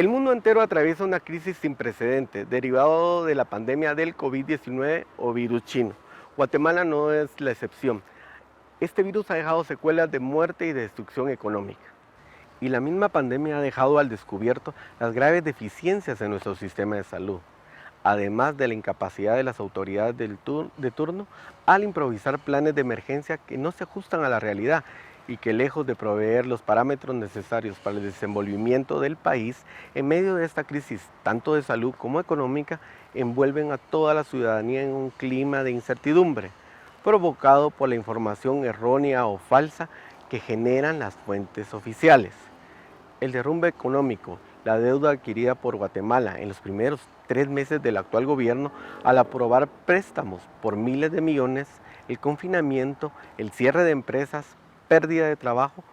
El mundo entero atraviesa una crisis sin precedentes, derivado de la pandemia del COVID-19 o virus chino. Guatemala no es la excepción. Este virus ha dejado secuelas de muerte y de destrucción económica. Y la misma pandemia ha dejado al descubierto las graves deficiencias en nuestro sistema de salud, además de la incapacidad de las autoridades de turno al improvisar planes de emergencia que no se ajustan a la realidad y que, lejos de proveer los parámetros necesarios para el desenvolvimiento del país, en medio de esta crisis, tanto de salud como económica, envuelven a toda la ciudadanía en un clima de incertidumbre, provocado por la información errónea o falsa que generan las fuentes oficiales. El derrumbe económico, la deuda adquirida por Guatemala en los primeros 3 meses del actual gobierno al aprobar préstamos por miles de millones, el confinamiento, el cierre de empresas, pérdida de trabajo,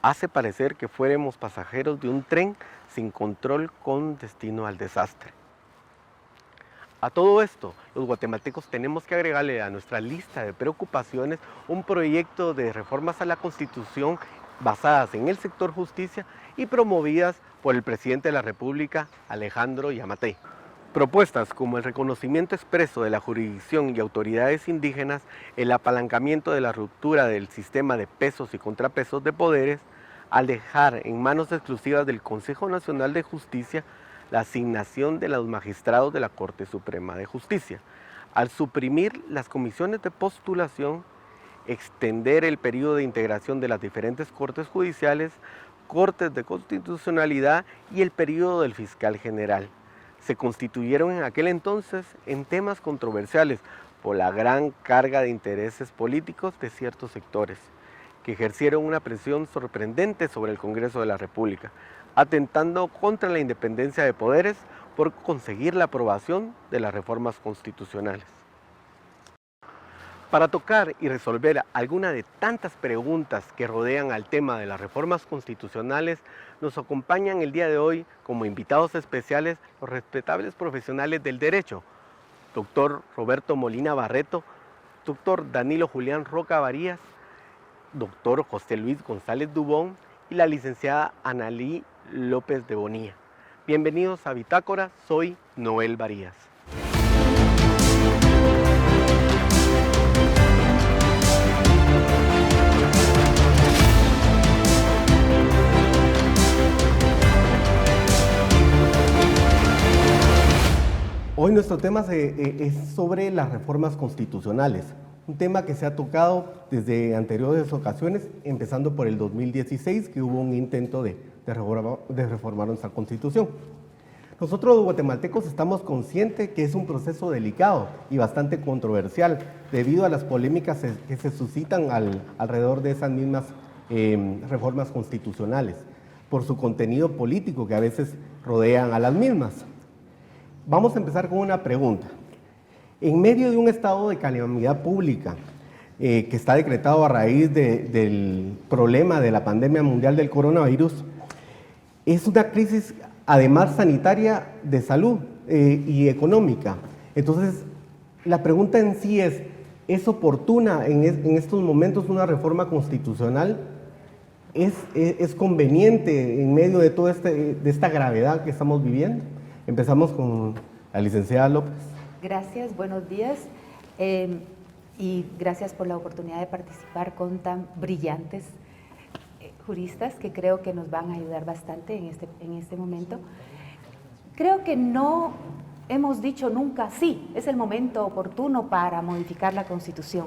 hace parecer que fuéramos pasajeros de un tren sin control con destino al desastre. A todo esto, los guatemaltecos tenemos que agregarle a nuestra lista de preocupaciones un proyecto de reformas a la Constitución basadas en el sector justicia y promovidas por el presidente de la República, Alejandro Yamatei. Propuestas como el reconocimiento expreso de la jurisdicción y autoridades indígenas, el apalancamiento de la ruptura del sistema de pesos y contrapesos de poderes, al dejar en manos exclusivas del Consejo Nacional de Justicia la asignación de los magistrados de la Corte Suprema de Justicia, al suprimir las comisiones de postulación, extender el periodo de integración de las diferentes cortes judiciales, cortes de constitucionalidad y el periodo del fiscal general. Se constituyeron en aquel entonces en temas controversiales por la gran carga de intereses políticos de ciertos sectores, que ejercieron una presión sorprendente sobre el Congreso de la República, atentando contra la independencia de poderes por conseguir la aprobación de las reformas constitucionales. Para tocar y resolver alguna de tantas preguntas que rodean al tema de las reformas constitucionales, nos acompañan el día de hoy como invitados especiales los respetables profesionales del derecho, doctor Roberto Molina Barreto, doctor Danilo Julián Roca Varías, doctor José Luis González Dubón y la licenciada Analí López de Bonilla. Bienvenidos a Bitácora, soy Noel Varías. Hoy nuestro tema es sobre las reformas constitucionales, un tema que se ha tocado desde anteriores ocasiones, empezando por el 2016, que hubo un intento de reformar nuestra Constitución. Nosotros los guatemaltecos estamos conscientes que es un proceso delicado y bastante controversial, debido a las polémicas que se suscitan alrededor de esas mismas reformas constitucionales, por su contenido político que a veces rodean a las mismas. Vamos a empezar con una pregunta. En medio de un estado de calamidad pública que está decretado a raíz del problema de la pandemia mundial del coronavirus, es una crisis además sanitaria, de salud y económica. Entonces, la pregunta en sí ¿es oportuna en estos momentos una reforma constitucional? ¿Es conveniente en medio de toda esta gravedad que estamos viviendo? Empezamos con la licenciada López. Gracias, buenos días y gracias por la oportunidad de participar con tan brillantes juristas que creo que nos van a ayudar bastante en este momento. Creo que no hemos dicho nunca, sí, es el momento oportuno para modificar la Constitución,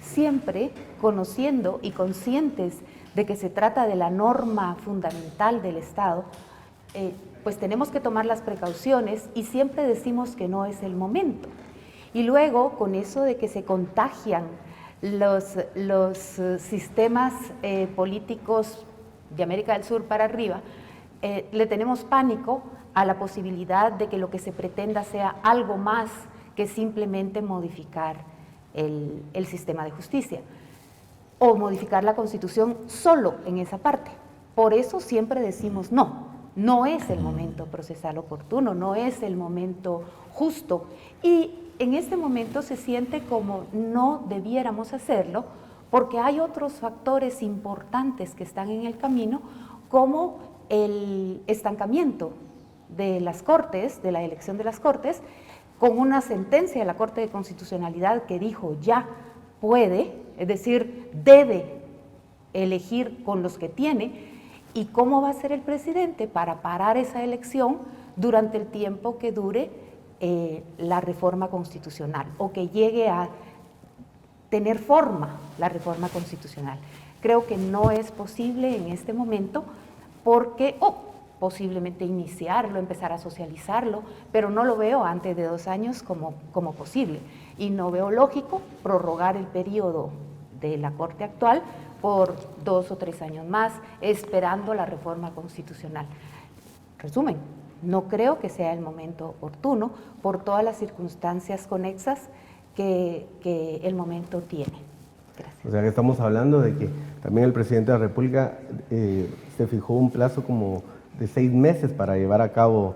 siempre conociendo y conscientes de que se trata de la norma fundamental del Estado. Pues tenemos que tomar las precauciones y siempre decimos que no es el momento. Y luego, con eso de que se contagian los sistemas políticos de América del Sur para arriba, le tenemos pánico a la posibilidad de que lo que se pretenda sea algo más que simplemente modificar el sistema de justicia o modificar la Constitución solo en esa parte. Por eso siempre decimos no es el momento procesal oportuno, no es el momento justo. Y en este momento se siente como no debiéramos hacerlo porque hay otros factores importantes que están en el camino, como el estancamiento de las Cortes, de la elección de las Cortes, con una sentencia de la Corte de Constitucionalidad que dijo ya puede, es decir, debe elegir con los que tiene, y cómo va a ser el presidente para parar esa elección durante el tiempo que dure la reforma constitucional o que llegue a tener forma la reforma constitucional. Creo que no es posible en este momento porque, posiblemente iniciarlo, empezar a socializarlo, pero no lo veo antes de 2 años como posible. Y no veo lógico prorrogar el periodo de la Corte actual por 2 o 3 años más, esperando la reforma constitucional. Resumen, no creo que sea el momento oportuno por todas las circunstancias conexas que el momento tiene. Gracias. O sea que estamos hablando de que también el presidente de la República se fijó un plazo como de 6 meses para llevar a cabo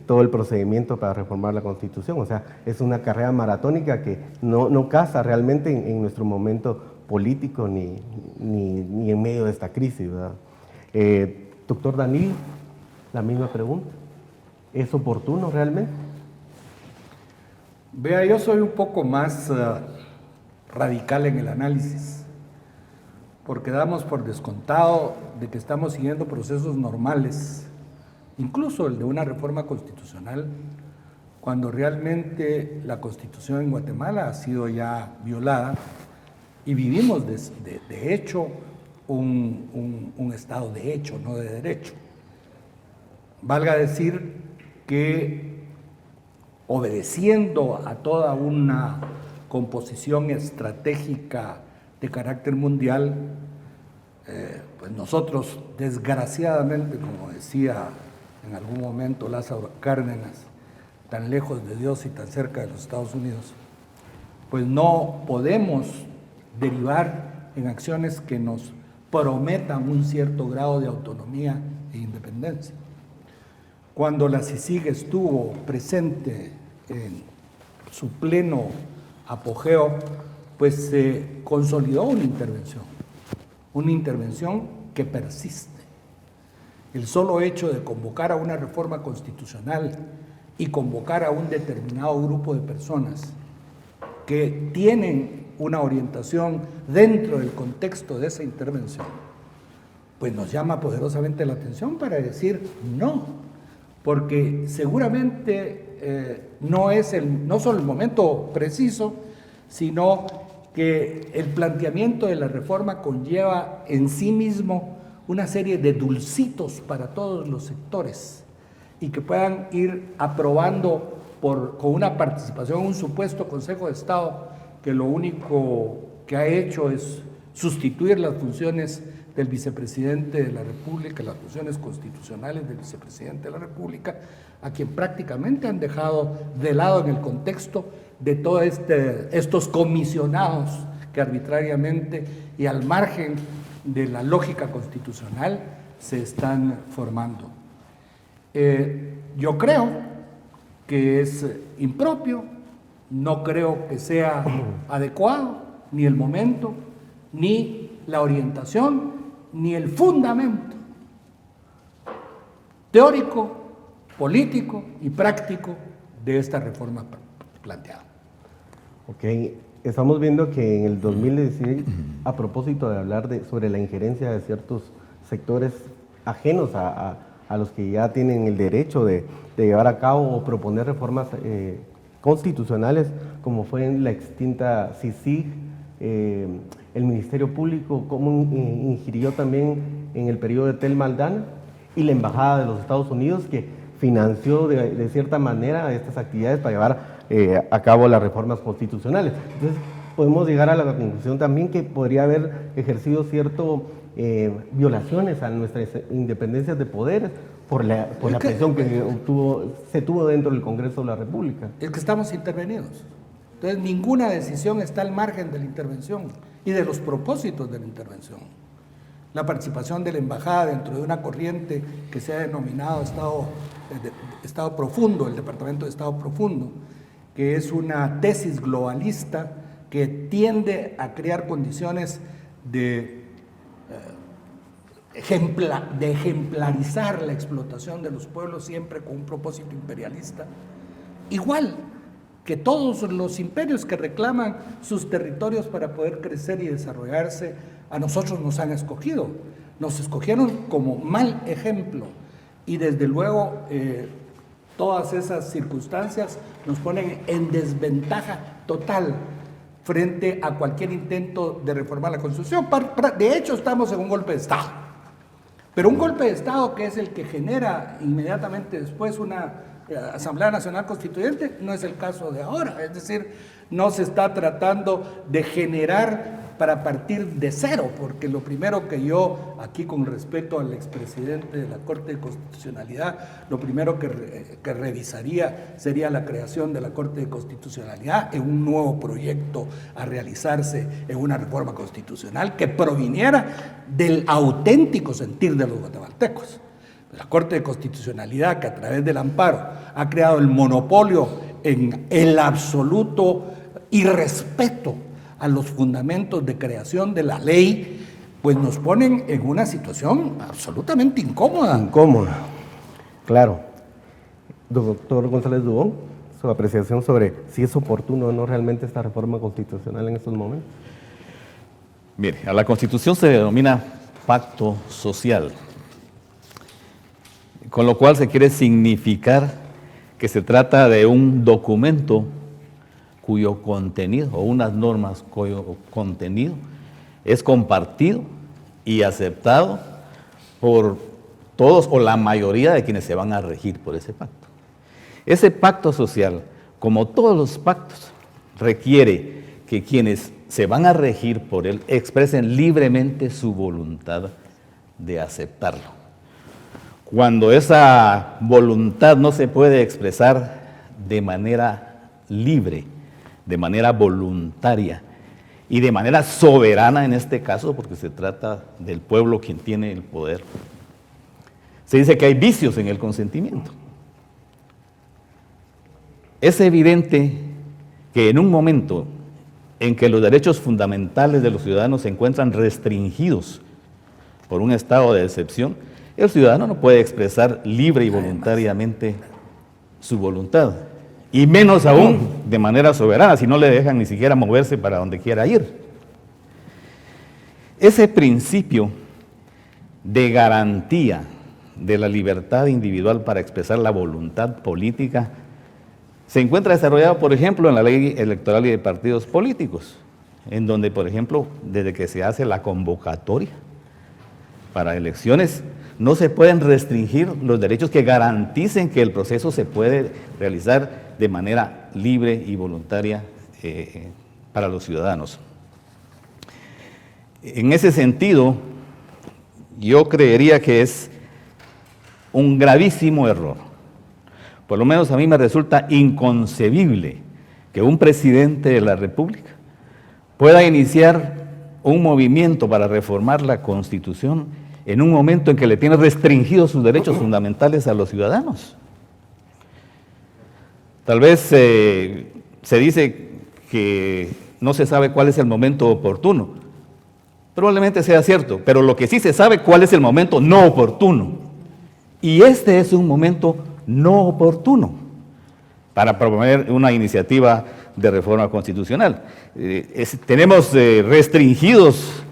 todo el procedimiento para reformar la Constitución. O sea, es una carrera maratónica que no casa realmente en nuestro momento político ni en medio de esta crisis, ¿verdad? Doctor Danilo, la misma pregunta. ¿Es oportuno realmente? Vea, yo soy un poco más radical en el análisis, porque damos por descontado de que estamos siguiendo procesos normales, incluso el de una reforma constitucional, cuando realmente la Constitución en Guatemala ha sido ya violada y vivimos de hecho un Estado de hecho, no de derecho. Valga decir que obedeciendo a toda una composición estratégica de carácter mundial, pues nosotros desgraciadamente, como decía en algún momento Lázaro Cárdenas, tan lejos de Dios y tan cerca de los Estados Unidos, pues no podemos derivar en acciones que nos prometan un cierto grado de autonomía e independencia. Cuando la CICIG estuvo presente en su pleno apogeo, pues se consolidó una intervención que persiste. El solo hecho de convocar a una reforma constitucional y convocar a un determinado grupo de personas que tienen una orientación dentro del contexto de esa intervención, pues nos llama poderosamente la atención para decir no, porque seguramente no solo el momento preciso, sino que el planteamiento de la reforma conlleva en sí mismo una serie de dulcitos para todos los sectores y que puedan ir aprobando con una participación en un supuesto Consejo de Estado que lo único que ha hecho es sustituir las funciones del vicepresidente de la República, las funciones constitucionales del vicepresidente de la República, a quien prácticamente han dejado de lado en el contexto de todos estos comisionados que arbitrariamente y al margen de la lógica constitucional se están formando. Yo creo que es impropio, no creo que sea adecuado ni el momento, ni la orientación, ni el fundamento teórico, político y práctico de esta reforma planteada. Ok, estamos viendo que en el 2016, a propósito de hablar sobre la injerencia de ciertos sectores ajenos a los que ya tienen el derecho de llevar a cabo o proponer reformas constitucionales, como fue en la extinta CICIG, el Ministerio Público, cómo ingirió también en el periodo de Telma Aldana, y la Embajada de los Estados Unidos, que financió de cierta manera estas actividades para llevar a cabo las reformas constitucionales. Entonces, podemos llegar a la conclusión también que podría haber ejercido cierto violaciones a nuestras independencias de poderes por la presión que se tuvo dentro del Congreso de la República. Es que estamos intervenidos. Entonces, ninguna decisión está al margen de la intervención y de los propósitos de la intervención. La participación de la embajada dentro de una corriente que se ha denominado Estado Profundo, el Departamento de Estado Profundo, que es una tesis globalista que tiende a crear condiciones de de ejemplarizar la explotación de los pueblos siempre con un propósito imperialista, igual que todos los imperios que reclaman sus territorios para poder crecer y desarrollarse, a nosotros nos han escogido. Nos escogieron como mal ejemplo y desde luego todas esas circunstancias nos ponen en desventaja total frente a cualquier intento de reformar la Constitución. De hecho, estamos en un golpe de Estado. Pero un golpe de Estado que es el que genera inmediatamente después una Asamblea Nacional Constituyente no es el caso de ahora. Es decir, no se está tratando de generar para partir de cero, porque lo primero que yo, aquí con respeto al expresidente de la Corte de Constitucionalidad, lo primero que revisaría sería la creación de la Corte de Constitucionalidad en un nuevo proyecto a realizarse en una reforma constitucional que proviniera del auténtico sentir de los guatemaltecos. La Corte de Constitucionalidad, que a través del amparo ha creado el monopolio en el absoluto irrespeto a los fundamentos de creación de la ley, pues nos ponen en una situación absolutamente incómoda. Incómoda, claro. Doctor González Dubón, su apreciación sobre si es oportuno o no realmente esta reforma constitucional en estos momentos. Mire, a la Constitución se denomina pacto social, con lo cual se quiere significar que se trata de un documento cuyo contenido, o unas normas cuyo contenido es compartido y aceptado por todos o la mayoría de quienes se van a regir por ese pacto. Ese pacto social, como todos los pactos, requiere que quienes se van a regir por él expresen libremente su voluntad de aceptarlo. Cuando esa voluntad no se puede expresar de manera libre, de manera voluntaria y de manera soberana en este caso, porque se trata del pueblo quien tiene el poder, se dice que hay vicios en el consentimiento. Es evidente que en un momento en que los derechos fundamentales de los ciudadanos se encuentran restringidos por un estado de excepción, el ciudadano no puede expresar libre y voluntariamente su voluntad, y menos aún de manera soberana, si no le dejan ni siquiera moverse para donde quiera ir. Ese principio de garantía de la libertad individual para expresar la voluntad política se encuentra desarrollado, por ejemplo, en la Ley Electoral y de Partidos Políticos, en donde, por ejemplo, desde que se hace la convocatoria para elecciones, no se pueden restringir los derechos que garanticen que el proceso se puede realizar de manera libre y voluntaria para los ciudadanos. En ese sentido, yo creería que es un gravísimo error. Por lo menos a mí me resulta inconcebible que un presidente de la República pueda iniciar un movimiento para reformar la Constitución en un momento en que le tiene restringidos sus derechos fundamentales a los ciudadanos. Tal vez se dice que no se sabe cuál es el momento oportuno. Probablemente sea cierto, pero lo que sí se sabe cuál es el momento no oportuno. Y este es un momento no oportuno para promover una iniciativa de reforma constitucional. Tenemos restringidos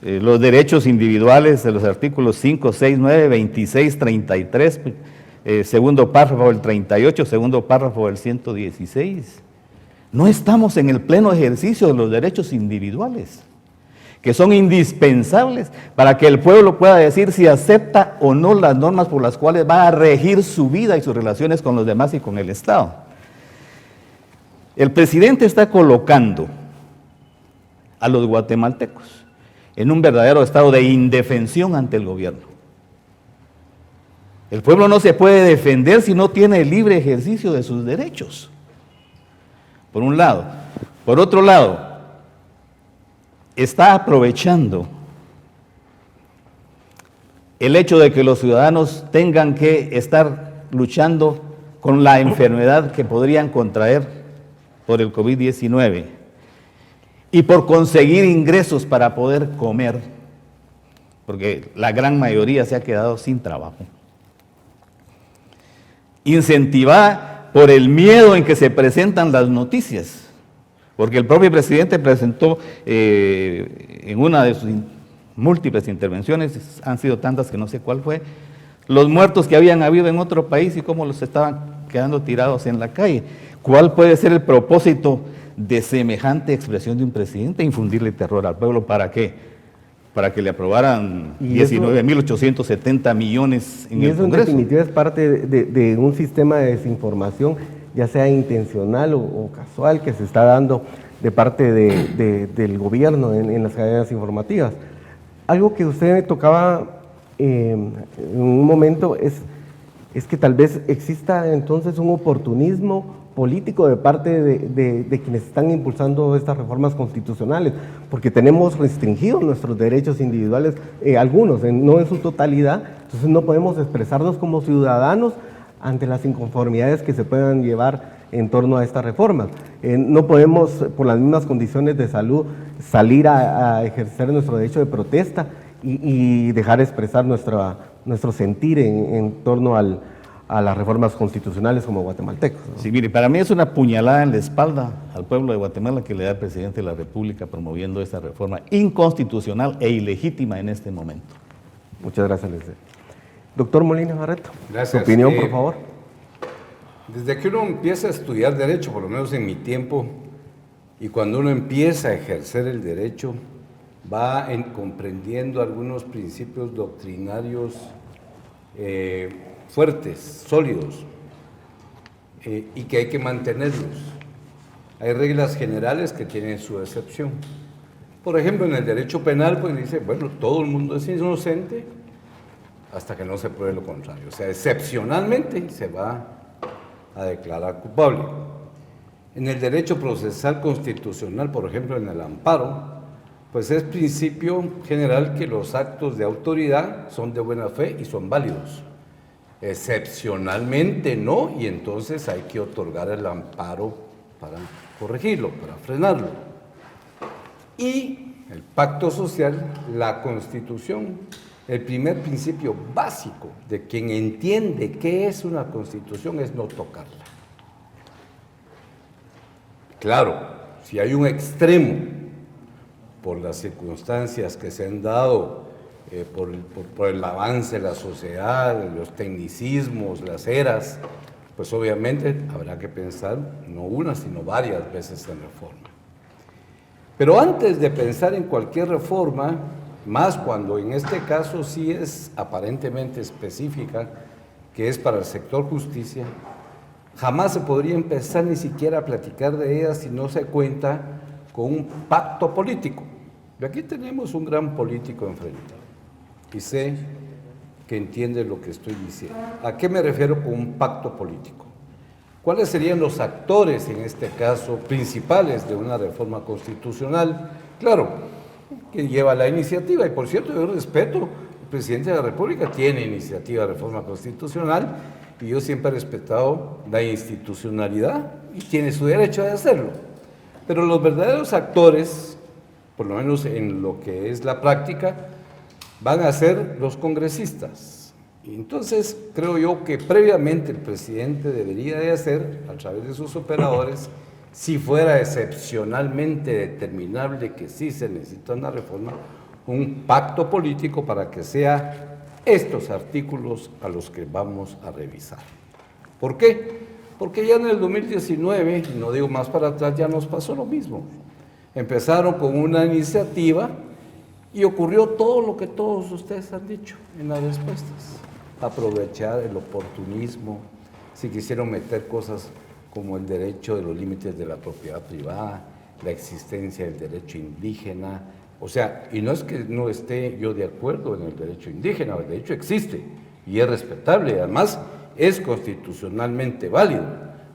los derechos individuales de los artículos 5, 6, 9, 26, 33, segundo párrafo del 38, segundo párrafo del 116. No estamos en el pleno ejercicio de los derechos individuales, que son indispensables para que el pueblo pueda decir si acepta o no las normas por las cuales va a regir su vida y sus relaciones con los demás y con el Estado. El presidente está colocando a los guatemaltecos en un verdadero estado de indefensión ante el gobierno. El pueblo no se puede defender si no tiene el libre ejercicio de sus derechos, por un lado. Por otro lado, está aprovechando el hecho de que los ciudadanos tengan que estar luchando con la enfermedad que podrían contraer por el COVID-19 y por conseguir ingresos para poder comer, porque la gran mayoría se ha quedado sin trabajo. Incentivada por el miedo en que se presentan las noticias, porque el propio presidente presentó en una de sus múltiples intervenciones, han sido tantas que no sé cuál fue, los muertos que habían habido en otro país y cómo los estaban quedando tirados en la calle. ¿Cuál puede ser el propósito de semejante expresión de un presidente? Infundirle terror al pueblo. ¿Para qué? Para que le aprobaran 19.870 millones en el Congreso. Y eso en definitiva es parte de un sistema de desinformación, ya sea intencional o casual, que se está dando de parte del gobierno en las cadenas informativas. Algo que usted me tocaba en un momento es que tal vez exista entonces un oportunismo político de parte de quienes están impulsando estas reformas constitucionales, porque tenemos restringidos nuestros derechos individuales, algunos, no en su totalidad, entonces no podemos expresarnos como ciudadanos ante las inconformidades que se puedan llevar en torno a estas reformas. No podemos, por las mismas condiciones de salud, salir a ejercer nuestro derecho de protesta y dejar expresar nuestro sentir en torno a las reformas constitucionales como guatemaltecos, ¿no? Sí, mire, para mí es una puñalada en la espalda al pueblo de Guatemala que le da el presidente de la República promoviendo esta reforma inconstitucional e ilegítima en este momento. Muchas gracias, Leslie. Doctor Molina Barreto, gracias. Su opinión, por favor. Desde que uno empieza a estudiar derecho, por lo menos en mi tiempo, y cuando uno empieza a ejercer el derecho, va comprendiendo algunos principios doctrinarios fuertes, sólidos, y que hay que mantenerlos. Hay reglas generales que tienen su excepción. Por ejemplo, en el derecho penal, pues dice, bueno, todo el mundo es inocente hasta que no se pruebe lo contrario. O sea, excepcionalmente se va a declarar culpable. En el derecho procesal constitucional, por ejemplo, en el amparo, pues es principio general que los actos de autoridad son de buena fe y son válidos. Excepcionalmente no, y entonces hay que otorgar el amparo para corregirlo, para frenarlo. Y el pacto social, la Constitución, el primer principio básico de quien entiende qué es una Constitución es no tocarla. Claro, si hay un extremo por las circunstancias que se han dado, por el avance de la sociedad, los tecnicismos, las eras, pues obviamente habrá que pensar no una, sino varias veces en reforma. Pero antes de pensar en cualquier reforma, más cuando en este caso sí es aparentemente específica, que es para el sector justicia, jamás se podría empezar ni siquiera a platicar de ella si no se cuenta con un pacto político. Y aquí tenemos un gran político enfrente, y sé que entiende lo que estoy diciendo. ¿A qué me refiero con un pacto político? ¿Cuáles serían los actores, en este caso, principales de una reforma constitucional? Claro, que lleva la iniciativa, y por cierto, yo respeto, el presidente de la República tiene iniciativa de reforma constitucional, y yo siempre he respetado la institucionalidad, y tiene su derecho de hacerlo. Pero los verdaderos actores, por lo menos en lo que es la práctica, van a ser los congresistas. Y entonces creo yo que previamente el presidente debería de hacer, a través de sus operadores, si fuera excepcionalmente determinable que sí se necesita una reforma, un pacto político para que sea estos artículos a los que vamos a revisar. ¿Por qué? Porque ya en el 2019, y no digo más para atrás, ya nos pasó lo mismo. Empezaron con una iniciativa y ocurrió todo lo que todos ustedes han dicho en las respuestas. Aprovechar el oportunismo, si quisieron meter cosas como el derecho de los límites de la propiedad privada, la existencia del derecho indígena, o sea, y no es que no esté yo de acuerdo en el derecho indígena, el derecho existe y es respetable, y además es constitucionalmente válido.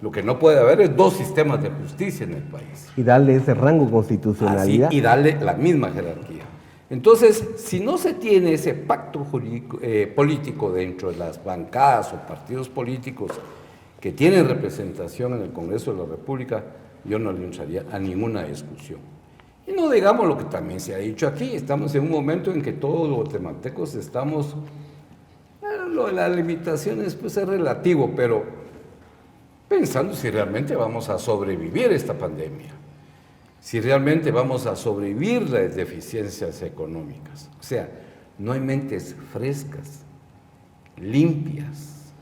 Lo que no puede haber es dos sistemas de justicia en el país. Y darle ese rango constitucionalidad. Así, y darle la misma jerarquía. Entonces, si no se tiene ese pacto jurídico, político dentro de las bancadas o partidos políticos que tienen representación en el Congreso de la República, yo no le entraría a ninguna discusión. Y no digamos lo que también se ha dicho aquí, estamos en un momento en que todos los guatemaltecos estamos, lo de las limitaciones pues es relativo, pero pensando si realmente vamos a sobrevivir esta pandemia, si realmente vamos a sobrevivir las deficiencias económicas. O sea, no hay mentes frescas, limpias,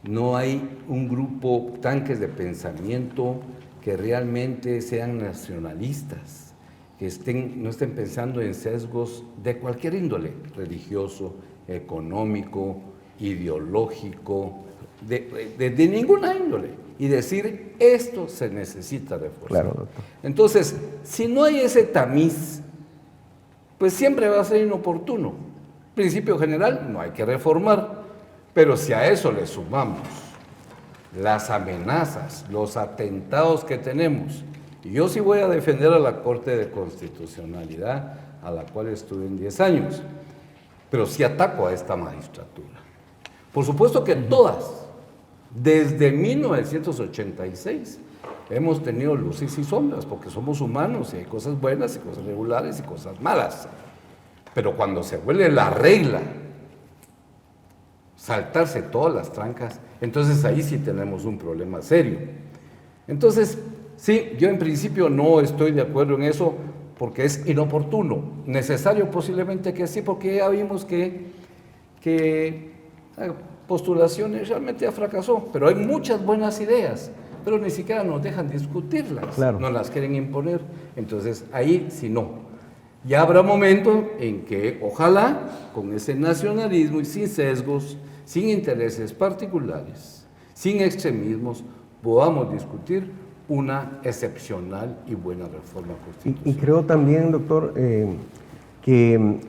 no hay un grupo, tanques de pensamiento que realmente sean nacionalistas, que no estén pensando en sesgos de cualquier índole, religioso, económico, ideológico, de ninguna índole, y decir, esto se necesita reforzar. Claro, doctor. Entonces, si no hay ese tamiz, pues siempre va a ser inoportuno. Principio general, no hay que reformar, pero si a eso le sumamos las amenazas, los atentados que tenemos, y yo sí voy a defender a la Corte de Constitucionalidad, a la cual estuve en 10 años, pero sí ataco a esta magistratura. Por supuesto que todas, desde 1986, hemos tenido luces y sombras, porque somos humanos y hay cosas buenas y cosas regulares y cosas malas. Pero cuando se vuelve la regla, saltarse todas las trancas, entonces ahí sí tenemos un problema serio. Entonces, sí, yo en principio no estoy de acuerdo en eso porque es inoportuno. Necesario posiblemente que sí, porque ya vimos que postulaciones realmente ya fracasó, pero hay muchas buenas ideas, pero ni siquiera nos dejan discutirlas, Claro. no las quieren imponer. Entonces ahí sí no. Ya habrá momento en que ojalá con ese nacionalismo y sin sesgos, sin intereses particulares, sin extremismos, podamos discutir una excepcional y buena reforma constitucional. Y creo también, doctor, que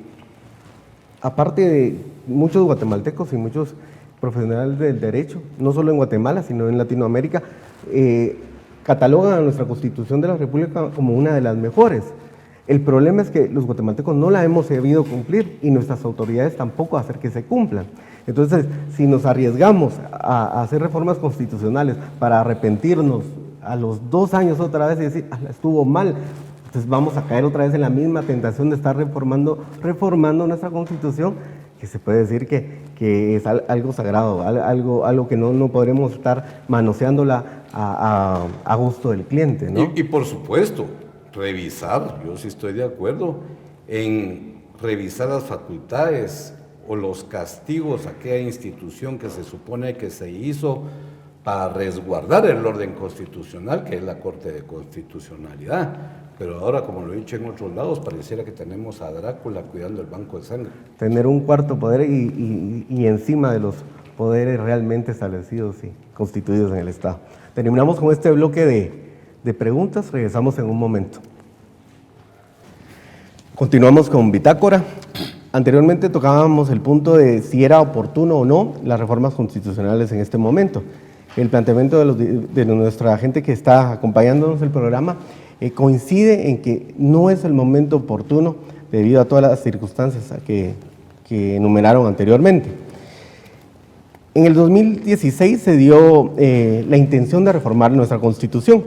aparte de muchos guatemaltecos y muchos profesionales del derecho, no solo en Guatemala, sino en Latinoamérica, catalogan a nuestra Constitución de la República como una de las mejores. El problema es que los guatemaltecos no la hemos sabido cumplir y nuestras autoridades tampoco hacer que se cumplan. Entonces, si nos arriesgamos a hacer reformas constitucionales para arrepentirnos a los 2 años otra vez y decir, estuvo mal, entonces vamos a caer otra vez en la misma tentación de estar reformando nuestra Constitución, que se puede decir que es algo sagrado, algo que no podremos estar manoseándola a gusto del cliente, ¿no? Y por supuesto, revisar, yo sí estoy de acuerdo en revisar las facultades o los castigos a aquella institución que se supone que se hizo para resguardar el orden constitucional, que es la Corte de Constitucionalidad. Pero ahora, como lo he dicho en otros lados, pareciera que tenemos a Drácula cuidando el banco de sangre. Tener un cuarto poder y encima de los poderes realmente establecidos y constituidos en el Estado. Terminamos con este bloque de preguntas, regresamos en un momento. Continuamos con Bitácora. Anteriormente tocábamos el punto de si era oportuno o no las reformas constitucionales en este momento. El planteamiento de nuestra gente que está acompañándonos en el programa coincide en que no es el momento oportuno debido a todas las circunstancias que enumeraron anteriormente. En el 2016 se dio la intención de reformar nuestra Constitución,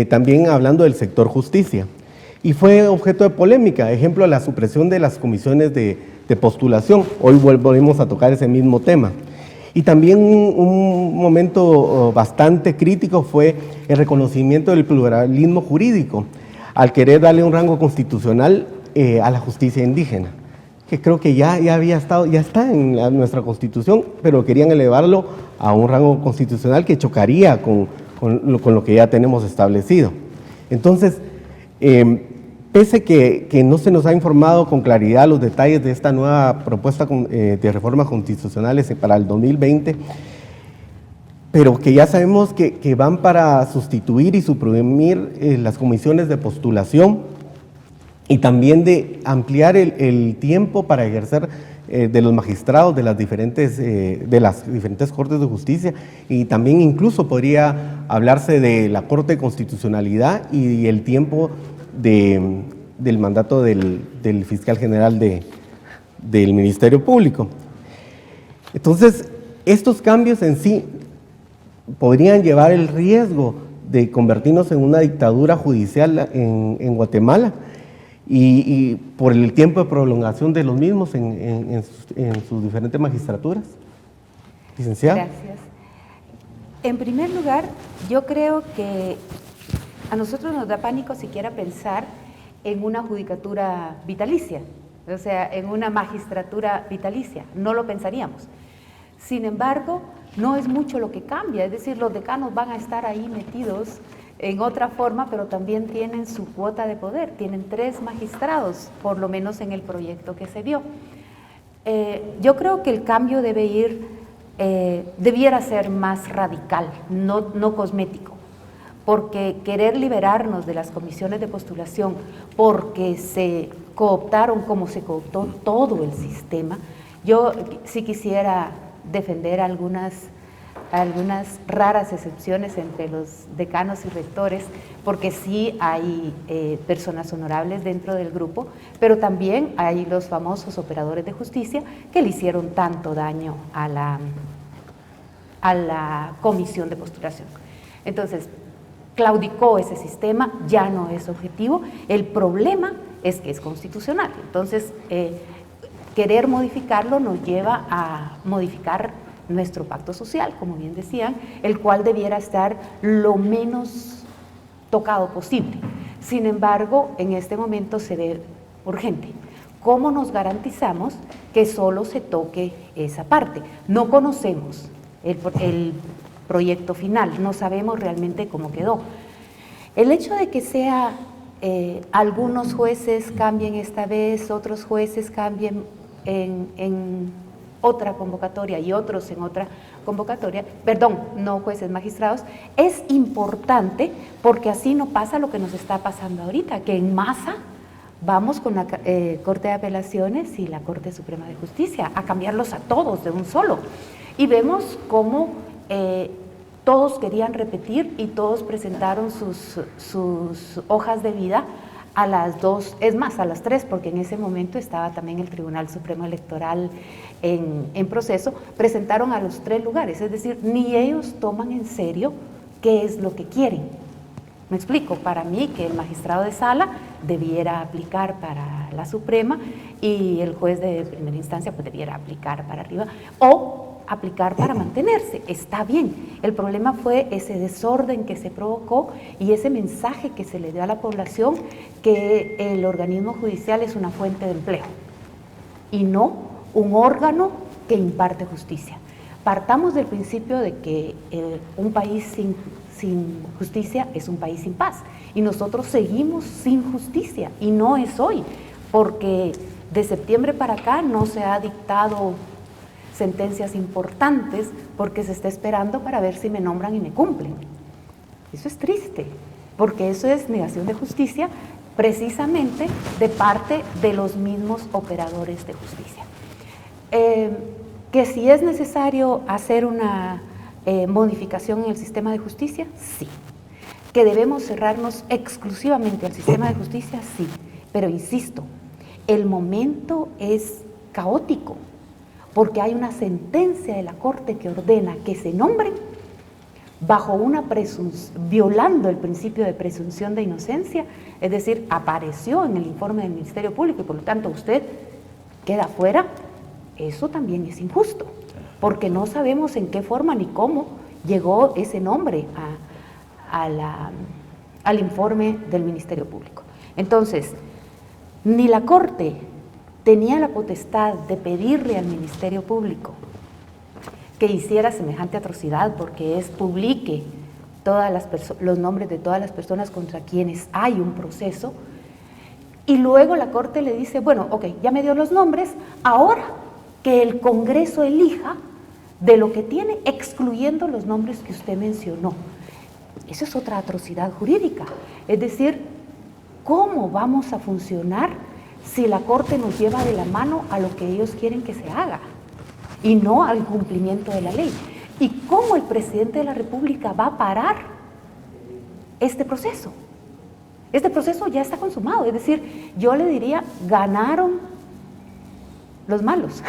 también hablando del sector justicia, y fue objeto de polémica, ejemplo, la supresión de las comisiones de postulación. Hoy volvemos a tocar ese mismo tema. Y también un momento bastante crítico fue el reconocimiento del pluralismo jurídico, al querer darle un rango constitucional a la justicia indígena, que creo que ya está en nuestra Constitución, pero querían elevarlo a un rango constitucional que chocaría con lo que ya tenemos establecido. Entonces, pese que no se nos ha informado con claridad los detalles de esta nueva propuesta de reformas constitucionales para el 2020, pero que ya sabemos que van para sustituir y suprimir las comisiones de postulación y también de ampliar el tiempo para ejercer de los magistrados de las diferentes cortes de justicia, y también incluso podría hablarse de la Corte de Constitucionalidad y el tiempo del mandato del fiscal general del Ministerio Público. Entonces, estos cambios en sí podrían llevar el riesgo de convertirnos en una dictadura judicial en Guatemala, y por el tiempo de prolongación de los mismos en sus diferentes magistraturas. Licenciada. Gracias. En primer lugar, yo creo que a nosotros nos da pánico siquiera pensar en una judicatura vitalicia, o sea, en una magistratura vitalicia, no lo pensaríamos. Sin embargo, no es mucho lo que cambia, es decir, los decanos van a estar ahí metidos en otra forma, pero también tienen su cuota de poder, tienen 3 magistrados, por lo menos en el proyecto que se vio. Yo creo que el cambio debiera ser más radical, no cosmético, porque querer liberarnos de las comisiones de postulación, porque se cooptaron como se cooptó todo el sistema, yo sí quisiera defender algunas raras excepciones entre los decanos y rectores, porque sí hay personas honorables dentro del grupo, pero también hay los famosos operadores de justicia que le hicieron tanto daño a la comisión de postulación. Entonces, claudicó ese sistema, ya no es objetivo, el problema es que es constitucional. Entonces, querer modificarlo nos lleva a modificar nuestro pacto social, como bien decían, el cual debiera estar lo menos tocado posible. Sin embargo, en este momento se ve urgente. ¿Cómo nos garantizamos que solo se toque esa parte? No conocemos el proyecto final, no sabemos realmente cómo quedó. El hecho de que sea algunos jueces cambien esta vez, otros jueces cambien en otra convocatoria y otros en otra convocatoria, perdón, no jueces, magistrados, es importante porque así no pasa lo que nos está pasando ahorita, que en masa vamos con la Corte de Apelaciones y la Corte Suprema de Justicia a cambiarlos a todos de un solo. Y vemos cómo todos querían repetir y todos presentaron sus hojas de vida a las 2, es más, a las 3, porque en ese momento estaba también el Tribunal Supremo Electoral en proceso, presentaron a los 3 lugares, es decir, ni ellos toman en serio qué es lo que quieren. Me explico, para mí que el magistrado de sala debiera aplicar para la Suprema y el juez de primera instancia pues debiera aplicar para arriba o aplicar para mantenerse, está bien. El problema fue ese desorden que se provocó y ese mensaje que se le dio a la población que el organismo judicial es una fuente de empleo y no un órgano que imparte justicia. Partamos del principio de que un país sin justicia es un país sin paz y nosotros seguimos sin justicia y no es hoy, porque de septiembre para acá no se ha dictado sentencias importantes porque se está esperando para ver si me nombran y me cumplen. Eso es triste, porque eso es negación de justicia precisamente de parte de los mismos operadores de justicia. Que si es necesario hacer una modificación en el sistema de justicia, sí. Que debemos cerrarnos exclusivamente al sistema de justicia, sí. Pero insisto, el momento es caótico, porque hay una sentencia de la Corte que ordena que se nombren bajo una presunción, violando el principio de presunción de inocencia, es decir, apareció en el informe del Ministerio Público y por lo tanto usted queda fuera. Eso también es injusto, porque no sabemos en qué forma ni cómo llegó ese nombre al informe del Ministerio Público. Entonces, ni la Corte tenía la potestad de pedirle al Ministerio Público que hiciera semejante atrocidad, porque publique los nombres de todas las personas contra quienes hay un proceso, y luego la Corte le dice, bueno, ok, ya me dio los nombres, ahora que el Congreso elija de lo que tiene, excluyendo los nombres que usted mencionó. Eso es otra atrocidad jurídica. Es decir, ¿cómo vamos a funcionar si la Corte nos lleva de la mano a lo que ellos quieren que se haga y no al cumplimiento de la ley? ¿Y cómo el presidente de la República va a parar este proceso? Este proceso ya está consumado, es decir, yo le diría, ganaron los malos,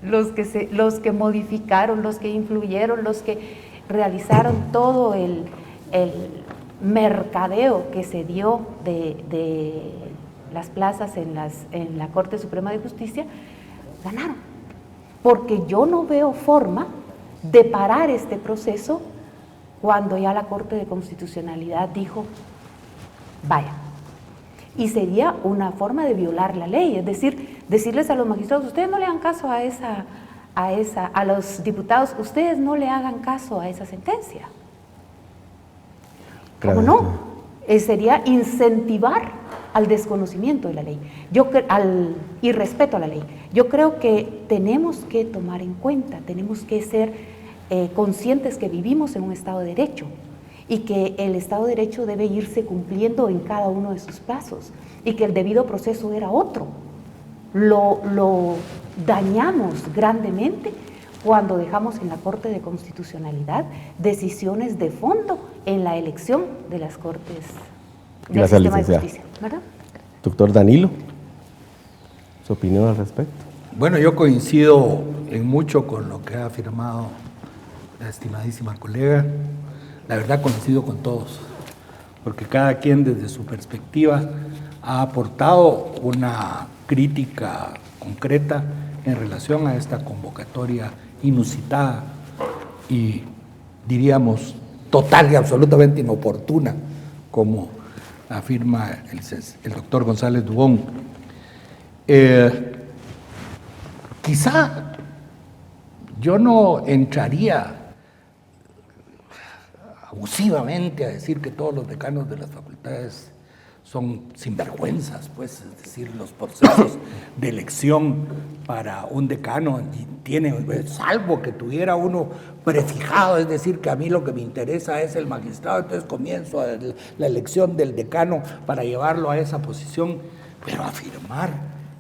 los que modificaron, los que influyeron, los que realizaron todo el mercadeo que se dio de las plazas en la Corte Suprema de Justicia, ganaron. Porque yo no veo forma de parar este proceso cuando ya la Corte de Constitucionalidad dijo, vaya. Y sería una forma de violar la ley, es decir, decirles a los magistrados, ustedes no le hagan caso a los diputados, ustedes no le hagan caso a esa sentencia. ¿Cómo no? Sería incentivar al desconocimiento de la ley, al irrespeto a la ley. Yo creo que tenemos que tomar en cuenta, tenemos que ser conscientes que vivimos en un Estado de Derecho y que el Estado de Derecho debe irse cumpliendo en cada uno de sus plazos y que el debido proceso era otro. Lo dañamos grandemente cuando dejamos en la Corte de Constitucionalidad decisiones de fondo en la elección de las Cortes del Gracias, sistema de licenciada. justicia, ¿verdad? Doctor Danilo, ¿su opinión al respecto? Bueno, yo coincido en mucho con lo que ha afirmado la estimadísima colega. La verdad coincido con todos, porque cada quien desde su perspectiva ha aportado una crítica concreta en relación a esta convocatoria inusitada y diríamos total y absolutamente inoportuna, como afirma el doctor González Dubón. Quizá yo no entraría abusivamente a decir que todos los decanos de las facultades son sinvergüenzas, pues, es decir, los procesos de elección para un decano tiene, salvo que tuviera uno prefijado, es decir, que a mí lo que me interesa es el magistrado, entonces comienzo la elección del decano para llevarlo a esa posición, pero afirmar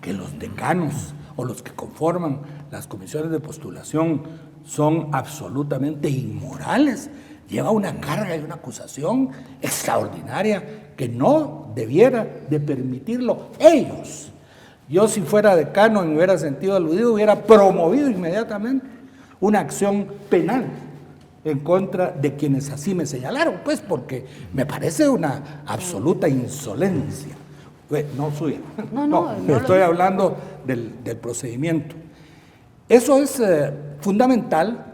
que los decanos o los que conforman las comisiones de postulación son absolutamente inmorales, lleva una carga y una acusación extraordinaria que no debiera de permitirlo ellos. Yo, si fuera decano y me hubiera sentido aludido, hubiera promovido inmediatamente una acción penal en contra de quienes así me señalaron, pues porque me parece una absoluta insolencia. No suya, no estoy hablando del procedimiento. Eso es fundamental,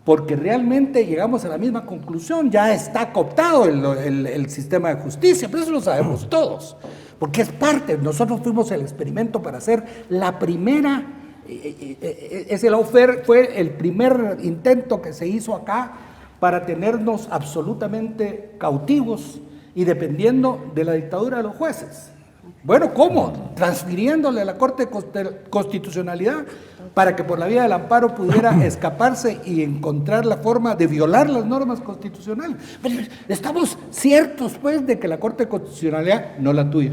porque realmente llegamos a la misma conclusión, ya está cooptado el sistema de justicia, pero eso lo sabemos todos, porque es parte, nosotros fuimos el experimento para hacer la primera, fue el primer intento que se hizo acá para tenernos absolutamente cautivos y dependiendo de la dictadura de los jueces. Bueno, ¿cómo? Transfiriéndole a la Corte de Constitucionalidad para que por la vía del amparo pudiera escaparse y encontrar la forma de violar las normas constitucionales. Pero estamos ciertos, pues, de que la Corte de Constitucionalidad, no la tuya,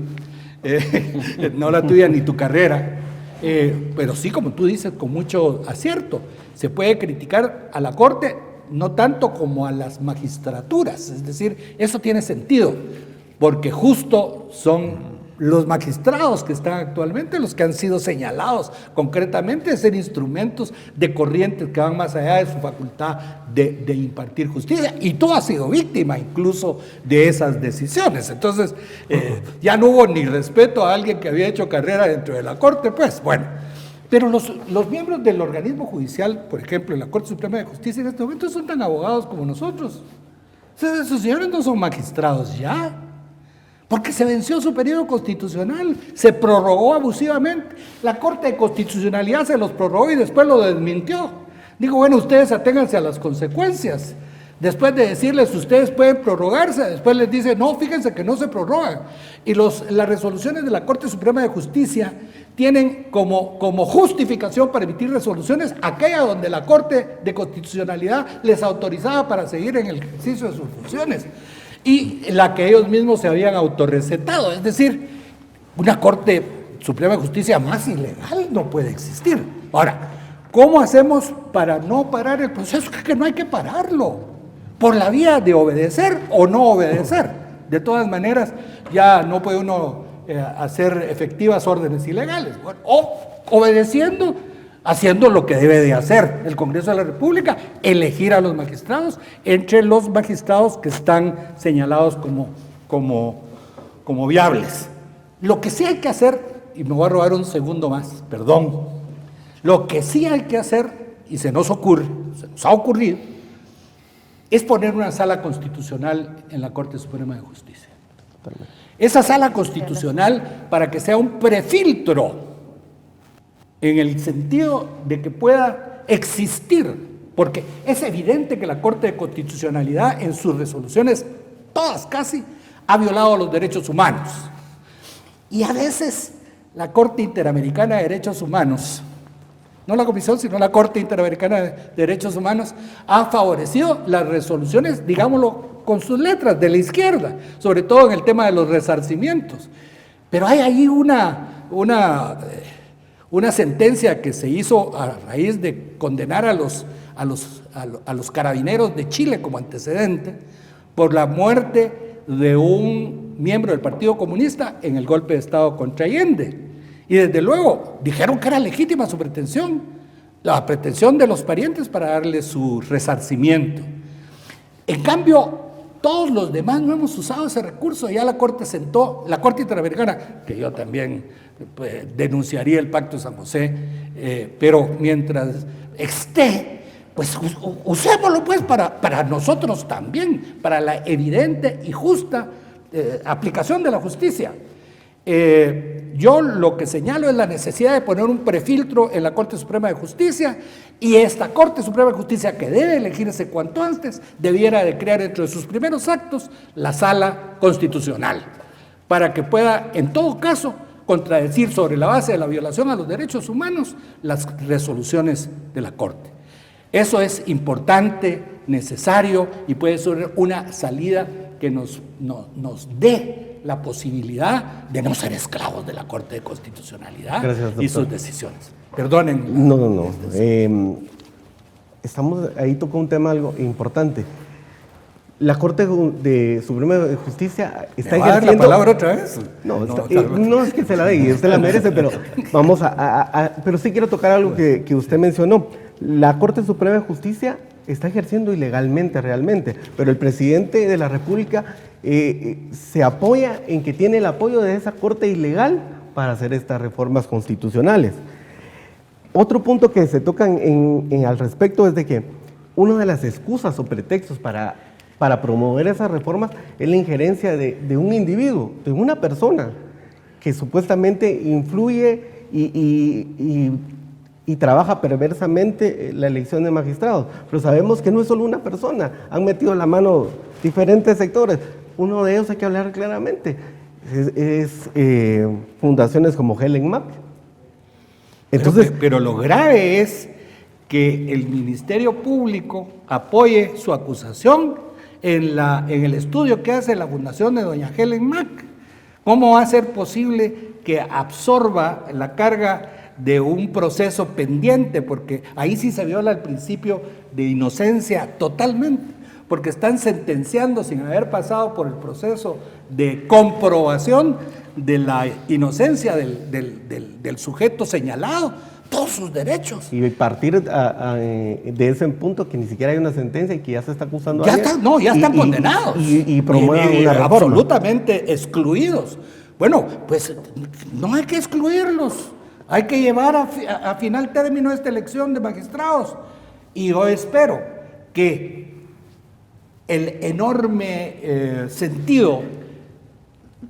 no la tuya ni tu carrera, pero sí, como tú dices, con mucho acierto, se puede criticar a la Corte no tanto como a las magistraturas, es decir, eso tiene sentido, porque justo son los magistrados que están actualmente, los que han sido señalados concretamente de ser instrumentos de corrientes que van más allá de su facultad de impartir justicia, y tú has sido víctima incluso de esas decisiones. Entonces, ya no hubo ni respeto a alguien que había hecho carrera dentro de la Corte, pues bueno. Pero los miembros del organismo judicial, por ejemplo, en la Corte Suprema de Justicia en este momento son tan abogados como nosotros. Esos señores no son magistrados ya, porque se venció su periodo constitucional, se prorrogó abusivamente. La Corte de Constitucionalidad se los prorrogó y después lo desmintió. Digo, bueno, ustedes aténganse a las consecuencias. Después de decirles, ustedes pueden prorrogarse, después les dice, no, fíjense que no se prorrogan. Y las resoluciones de la Corte Suprema de Justicia tienen como justificación para emitir resoluciones aquella donde la Corte de Constitucionalidad les autorizaba para seguir en el ejercicio de sus funciones, y la que ellos mismos se habían autorrecetado. Es decir, una Corte Suprema de Justicia más ilegal no puede existir. Ahora, ¿cómo hacemos para no parar el proceso? Que no hay que pararlo, por la vía de obedecer o no obedecer. De todas maneras, ya no puede uno hacer efectivas órdenes ilegales. Bueno, o obedeciendo, haciendo lo que debe de hacer el Congreso de la República, elegir a los magistrados entre los magistrados que están señalados como viables. Lo que sí hay que hacer, y me voy a robar un segundo más, perdón, lo que sí hay que hacer, y se nos ha ocurrido, es poner una sala constitucional en la Corte Suprema de Justicia. Esa sala constitucional para que sea un prefiltro, en el sentido de que pueda existir, porque es evidente que la Corte de Constitucionalidad en sus resoluciones, todas casi, ha violado los derechos humanos. Y a veces la Corte Interamericana de Derechos Humanos, no la Comisión, sino la Corte Interamericana de Derechos Humanos, ha favorecido las resoluciones, digámoslo con sus letras, de la izquierda, sobre todo en el tema de los resarcimientos. Pero hay ahí una sentencia que se hizo a raíz de condenar a los carabineros de Chile como antecedente por la muerte de un miembro del Partido Comunista en el golpe de Estado contra Allende. Y desde luego dijeron que era legítima su pretensión, la pretensión de los parientes para darle su resarcimiento. En cambio, todos los demás no hemos usado ese recurso. Ya la Corte sentó, la Corte Interamericana, que yo también denunciaría el Pacto de San José, pero mientras esté, pues usémoslo pues para nosotros también, para la evidente y justa aplicación de la justicia. Yo lo que señalo es la necesidad de poner un prefiltro en la Corte Suprema de Justicia, y esta Corte Suprema de Justicia, que debe elegirse cuanto antes, debiera de crear entre sus primeros actos la Sala Constitucional, para que pueda, en todo caso, contradecir sobre la base de la violación a los derechos humanos las resoluciones de la Corte. Eso es importante, necesario, y puede ser una salida que nos dé la posibilidad de no ser esclavos de la Corte de Constitucionalidad. Gracias, y sus decisiones. Perdonen. No. Ahí tocó un tema algo importante. La Corte Suprema de Justicia está ¿Me va a dar la ejerciendo... palabra otra vez? No es que se la dé, y usted la merece, pero vamos pero sí quiero tocar algo que usted mencionó. La Corte Suprema de Justicia está ejerciendo ilegalmente realmente, pero el presidente de la República se apoya en que tiene el apoyo de esa Corte ilegal para hacer estas reformas constitucionales. Otro punto que se toca al respecto es de que una de las excusas o pretextos para promover esas reformas es la injerencia de un individuo, de una persona que supuestamente influye y trabaja perversamente la elección de magistrados. Pero sabemos que no es solo una persona, han metido la mano diferentes sectores. Uno de ellos, hay que hablar claramente, es fundaciones como Helen Mapp. Entonces, pero lo grave es que el Ministerio Público apoye su acusación en el estudio que hace la fundación de doña Helen Mapp. ¿Cómo va a ser posible que absorba la carga de un proceso pendiente? Porque ahí sí se viola el principio de inocencia totalmente, porque están sentenciando sin haber pasado por el proceso de comprobación de la inocencia del sujeto señalado, todos sus derechos. Y partir de ese punto que ni siquiera hay una sentencia y que ya se está acusando ya están condenados. Y promueven una reforma. Absolutamente excluidos. Bueno, pues no hay que excluirlos, hay que llevar a final término esta elección de magistrados. Y yo espero que el enorme sentido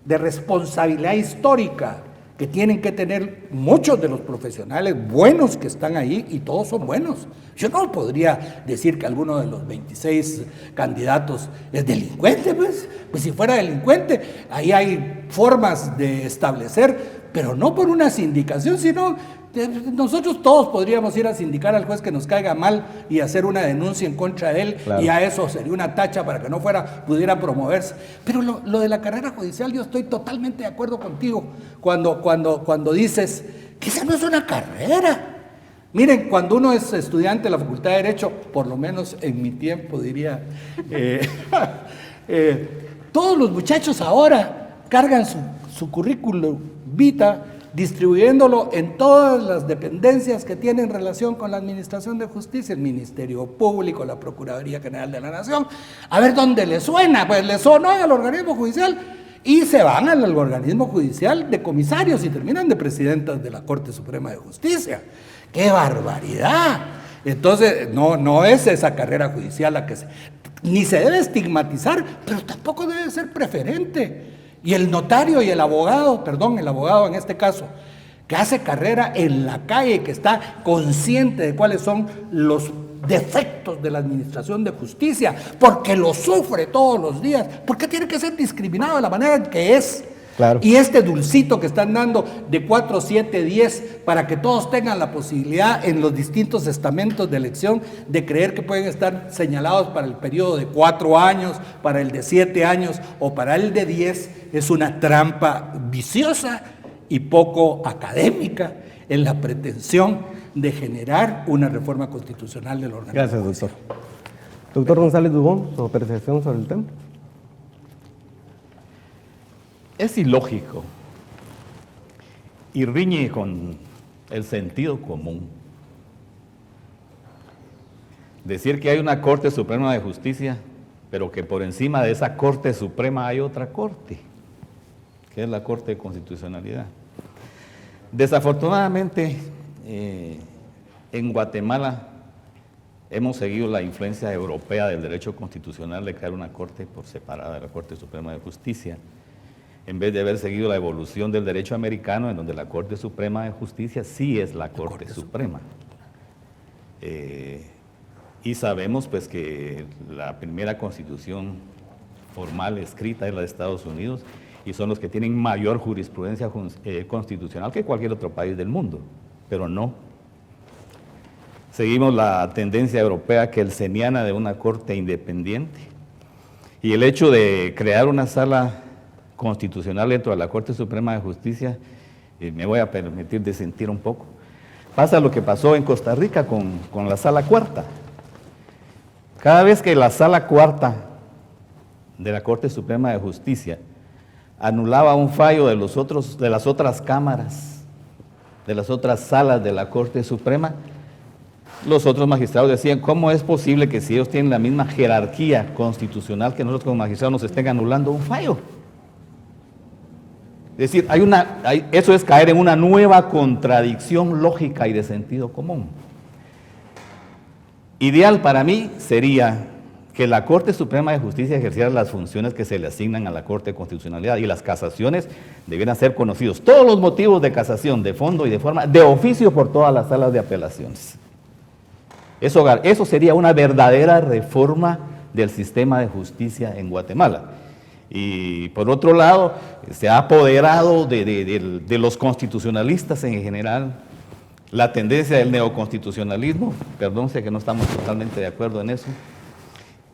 de responsabilidad histórica que tienen que tener muchos de los profesionales buenos que están ahí, y todos son buenos. Yo no podría decir que alguno de los 26 candidatos es delincuente, pues si fuera delincuente, ahí hay formas de establecer, pero no por una sindicación, sino nosotros todos podríamos ir a sindicar al juez que nos caiga mal y hacer una denuncia en contra de él, claro. Y a eso sería una tacha para que no pudiera promoverse. Pero lo de la carrera judicial, yo estoy totalmente de acuerdo contigo cuando dices que esa no es una carrera. Miren, cuando uno es estudiante de la Facultad de Derecho, por lo menos en mi tiempo diría, todos los muchachos ahora cargan su currículum vitae, distribuyéndolo en todas las dependencias que tienen relación con la Administración de Justicia, el Ministerio Público, la Procuraduría General de la Nación, a ver dónde le suena. Pues le sonó al organismo judicial, y se van al organismo judicial de comisarios y terminan de presidentas de la Corte Suprema de Justicia. ¡Qué barbaridad! Entonces, no es esa carrera judicial la que ni se debe estigmatizar, pero tampoco debe ser preferente. Y el notario y el abogado en este caso, que hace carrera en la calle, que está consciente de cuáles son los defectos de la administración de justicia, porque lo sufre todos los días, ¿por qué tiene que ser discriminado de la manera en que es? Claro. Y este dulcito que están dando de 4, 7, 10, para que todos tengan la posibilidad en los distintos estamentos de elección de creer que pueden estar señalados para el periodo de 4 años, para el de 7 años o para el de 10, es una trampa viciosa y poco académica en la pretensión de generar una reforma constitucional del organismo. Gracias, doctor. Doctor González Dubón, su apreciación sobre el tema. Es ilógico y riñe con el sentido común decir que hay una Corte Suprema de Justicia, pero que por encima de esa Corte Suprema hay otra Corte, que es la Corte de Constitucionalidad. Desafortunadamente, en Guatemala hemos seguido la influencia europea del derecho constitucional de crear una Corte por separada de la Corte Suprema de Justicia, en vez de haber seguido la evolución del derecho americano, en donde la Corte Suprema de Justicia sí es la Corte Suprema. Y sabemos pues que la primera constitución formal escrita es la de Estados Unidos, y son los que tienen mayor jurisprudencia constitucional que cualquier otro país del mundo, pero no. Seguimos la tendencia europea kelseniana de una corte independiente, y el hecho de crear una sala constitucional dentro de la Corte Suprema de Justicia, me voy a permitir disentir un poco. Pasa lo que pasó en Costa Rica con la sala cuarta. Cada vez que la sala cuarta de la Corte Suprema de Justicia anulaba un fallo de las otras cámaras, de las otras salas de la Corte Suprema, los otros magistrados decían, ¿cómo es posible que si ellos tienen la misma jerarquía constitucional que nosotros como magistrados nos estén anulando un fallo? Es decir, eso es caer en una nueva contradicción lógica y de sentido común. Ideal para mí sería que la Corte Suprema de Justicia ejerciera las funciones que se le asignan a la Corte de Constitucionalidad, y las casaciones debieran ser conocidos, todos los motivos de casación, de fondo y de forma, de oficio por todas las salas de apelaciones. Eso sería una verdadera reforma del sistema de justicia en Guatemala. Y por otro lado, se ha apoderado de los constitucionalistas en general la tendencia del neoconstitucionalismo, perdón, sé que no estamos totalmente de acuerdo en eso,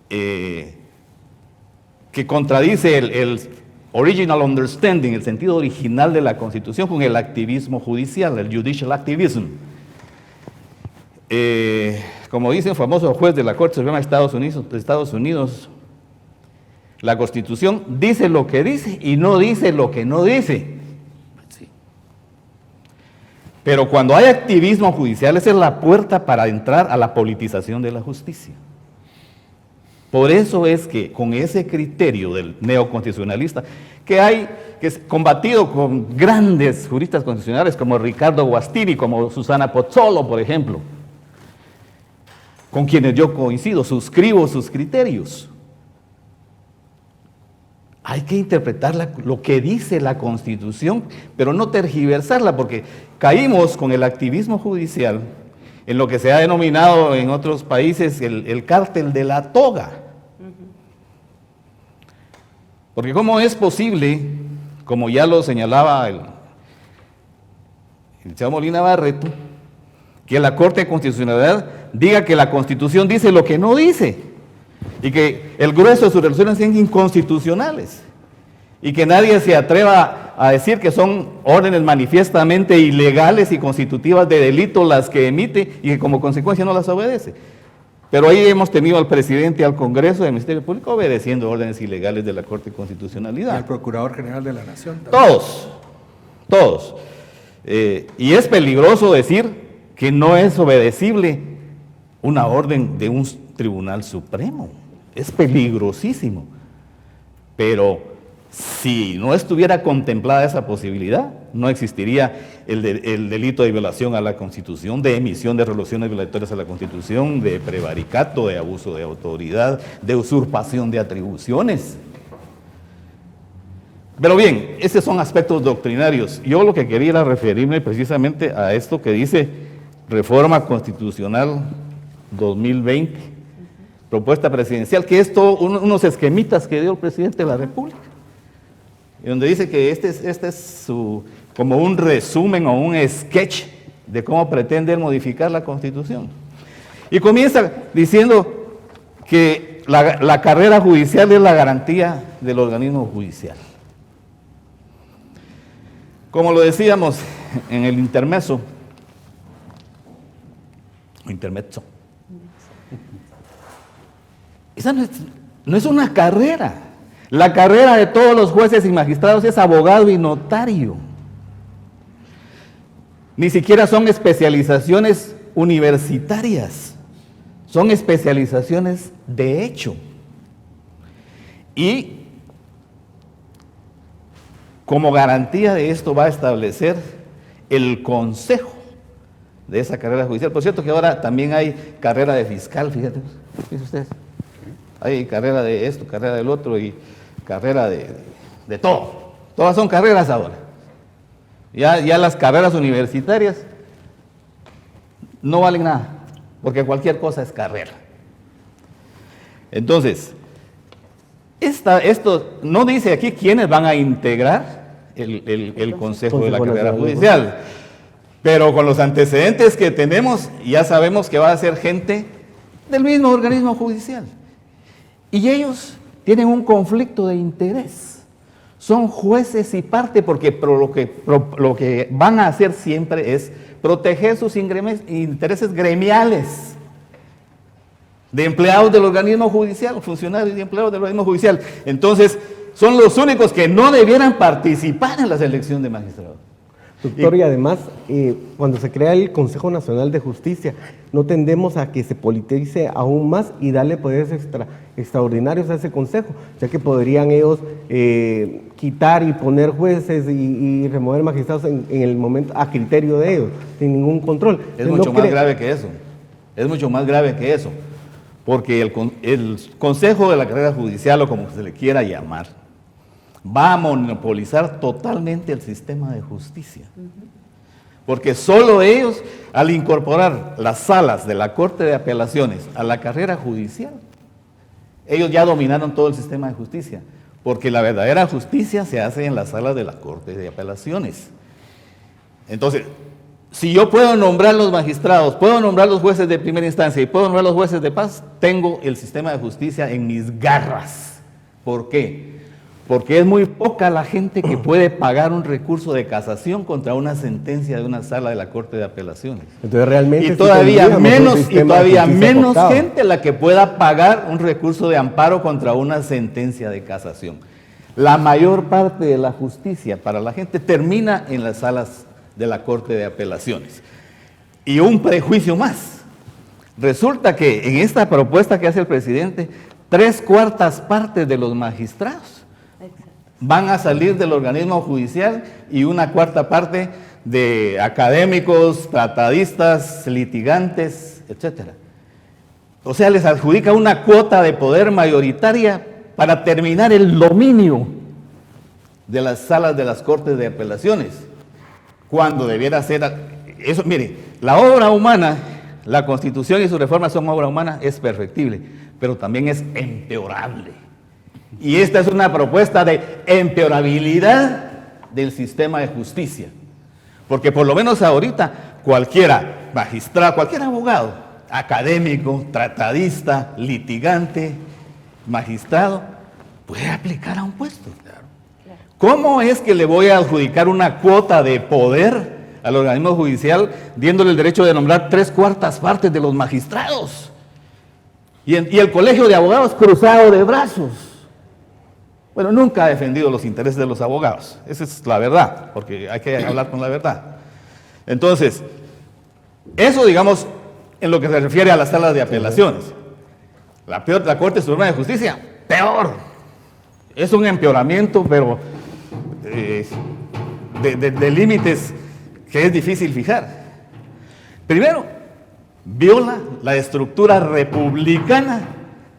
que contradice el original understanding, el sentido original de la Constitución, con el activismo judicial, el judicial activism. Como dice un famoso juez de la Corte Suprema de Estados Unidos, la Constitución dice lo que dice y no dice lo que no dice. Sí. Pero cuando hay activismo judicial, esa es la puerta para entrar a la politización de la justicia. Por eso es que con ese criterio del neoconstitucionalista, que es combatido con grandes juristas constitucionales como Ricardo Guastiri, como Susana Pozzolo, por ejemplo, con quienes yo coincido, suscribo sus criterios. Hay que interpretar lo que dice la Constitución, pero no tergiversarla, porque caímos con el activismo judicial en lo que se ha denominado en otros países el cártel de la toga. Porque ¿cómo es posible, como ya lo señalaba el licenciado Molina Barreto, que la Corte de Constitucionalidad diga que la Constitución dice lo que no dice, y que el grueso de sus resoluciones sean inconstitucionales, y que nadie se atreva a decir que son órdenes manifiestamente ilegales y constitutivas de delito las que emite, y que como consecuencia no las obedece? Pero ahí hemos tenido al presidente y al Congreso del Ministerio Público obedeciendo órdenes ilegales de la Corte de Constitucionalidad. Y al Procurador General de la Nación también. Todos. Y es peligroso decir que no es obedecible una orden de un Tribunal Supremo. Es peligrosísimo. Pero Si no estuviera contemplada esa posibilidad, no existiría el delito de violación a la Constitución, de emisión de resoluciones violatorias a la Constitución, de prevaricato, de abuso de autoridad, de usurpación de atribuciones. Pero bien, esos son aspectos doctrinarios. Yo lo que quería era referirme precisamente a esto que dice Reforma Constitucional 2020, propuesta presidencial, que es todo unos esquemitas que dio el presidente de la República, y donde dice que este es como un resumen o un sketch de cómo pretende él modificar la Constitución. Y comienza diciendo que la carrera judicial es la garantía del organismo judicial. Como lo decíamos en el intermezzo, esa no es una carrera. La carrera de todos los jueces y magistrados es abogado y notario. Ni siquiera son especializaciones universitarias, son especializaciones de hecho. Y como garantía de esto va a establecer el consejo de esa carrera judicial. Por cierto que ahora también hay carrera de fiscal, fíjense ustedes. Hay carrera de esto, carrera del otro y carrera de todo. Todas son carreras ahora. Ya las carreras universitarias no valen nada, porque cualquier cosa es carrera. Entonces, esto no dice aquí quiénes van a integrar el Consejo de la Carrera Judicial, pero con los antecedentes que tenemos ya sabemos que va a ser gente del mismo organismo judicial. Y ellos tienen un conflicto de interés. Son jueces y parte porque lo que van a hacer siempre es proteger sus intereses gremiales de empleados del organismo judicial, funcionarios y empleados del organismo judicial. Entonces, son los únicos que no debieran participar en la selección de magistrados. Doctor, y además, cuando se crea el Consejo Nacional de Justicia, no tendemos a que se politice aún más y darle poderes extraordinarios a ese consejo, ya que podrían ellos quitar y poner jueces y remover magistrados en el momento a criterio de ellos, sin ningún control. Es mucho más grave que eso, es mucho más grave que eso, porque el Consejo de la Carrera Judicial, o como se le quiera llamar, va a monopolizar totalmente el sistema de justicia. Porque solo ellos, al incorporar las salas de la Corte de Apelaciones a la carrera judicial, ellos ya dominaron todo el sistema de justicia. Porque la verdadera justicia se hace en las salas de la Corte de Apelaciones. Entonces, si yo puedo nombrar los magistrados, puedo nombrar los jueces de primera instancia y puedo nombrar los jueces de paz, tengo el sistema de justicia en mis garras. ¿Por qué? Porque es muy poca la gente que puede pagar un recurso de casación contra una sentencia de una sala de la Corte de Apelaciones. Entonces realmente y todavía menos gente la que pueda pagar un recurso de amparo contra una sentencia de casación. La mayor parte de la justicia para la gente termina en las salas de la Corte de Apelaciones. Y un prejuicio más. Resulta que en esta propuesta que hace el presidente, 3/4 partes de los magistrados van a salir del organismo judicial y 1/4 parte de académicos, tratadistas, litigantes, etc. O sea, les adjudica una cuota de poder mayoritaria para terminar el dominio de las salas de las Cortes de Apelaciones, cuando debiera ser eso. Mire, la obra humana, la Constitución y su reforma son obra humana, es perfectible, pero también es empeorable. Y esta es una propuesta de empeorabilidad del sistema de justicia. Porque por lo menos ahorita cualquiera magistrado, cualquier abogado, académico, tratadista, litigante, magistrado, puede aplicar a un puesto. ¿Cómo es que le voy a adjudicar una cuota de poder al organismo judicial, diéndole el derecho de nombrar 3/4 partes de los magistrados? Y el colegio de abogados cruzado de brazos. Bueno, nunca ha defendido los intereses de los abogados. Esa es la verdad, porque hay que hablar con la verdad. Entonces, eso, digamos, en lo que se refiere a las salas de apelaciones. La Corte Suprema de Justicia, peor. es un empeoramiento, pero de límites que es difícil fijar. Primero, viola la estructura republicana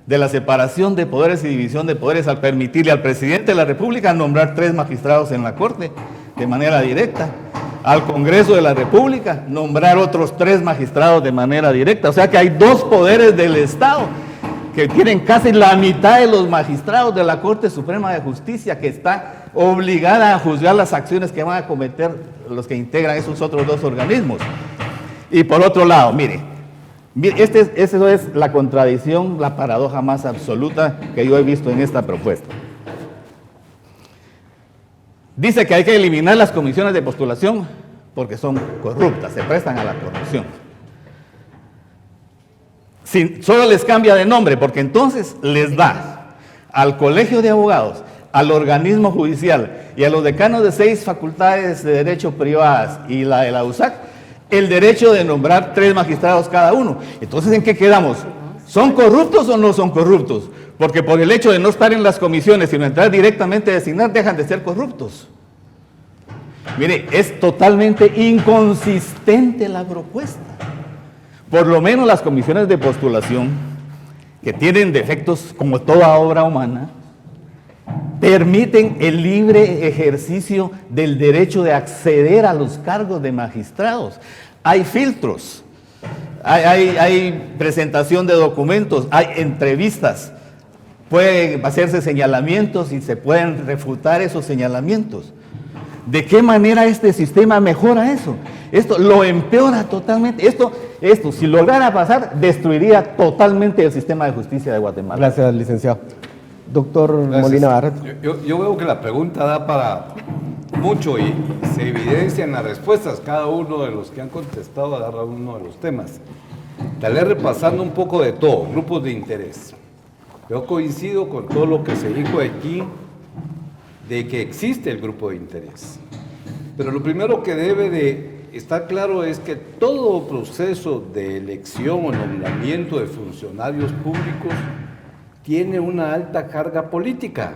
de la separación de poderes y división de poderes al permitirle al presidente de la República nombrar 3 magistrados en la Corte de manera directa, al Congreso de la República nombrar otros 3 magistrados de manera directa. O sea que hay 2 poderes del Estado que tienen casi la mitad de los magistrados de la Corte Suprema de Justicia, que está obligada a juzgar las acciones que van a cometer los que integran esos otros 2 organismos. Y por otro lado, mire, eso es la contradicción, la paradoja más absoluta que yo he visto en esta propuesta. Dice que hay que eliminar las comisiones de postulación porque son corruptas, se prestan a la corrupción. Solo les cambia de nombre, porque entonces les da al Colegio de Abogados, al organismo judicial y a los decanos de 6 facultades de derecho privadas y la de la USAC, el derecho de nombrar 3 magistrados cada uno. Entonces, ¿en qué quedamos? ¿Son corruptos o no son corruptos? Porque por el hecho de no estar en las comisiones, sino entrar directamente a designar, dejan de ser corruptos. Mire, es totalmente inconsistente la propuesta. Por lo menos las comisiones de postulación, que tienen defectos como toda obra humana, permiten el libre ejercicio del derecho de acceder a los cargos de magistrados. Hay filtros, hay presentación de documentos, hay entrevistas, pueden hacerse señalamientos y se pueden refutar esos señalamientos. ¿De qué manera este sistema mejora eso? Esto lo empeora totalmente. Esto, si lograra pasar, destruiría totalmente el sistema de justicia de Guatemala. Gracias, licenciado. Doctor Gracias. Molina Barret. Yo veo que la pregunta da para mucho y se evidencia en las respuestas. Cada uno de los que han contestado agarra uno de los temas. Tal vez repasando un poco de todo, grupos de interés. Yo coincido con todo lo que se dijo aquí de que existe el grupo de interés. Pero lo primero que debe de estar claro es que todo proceso de elección o nombramiento de funcionarios públicos tiene una alta carga política.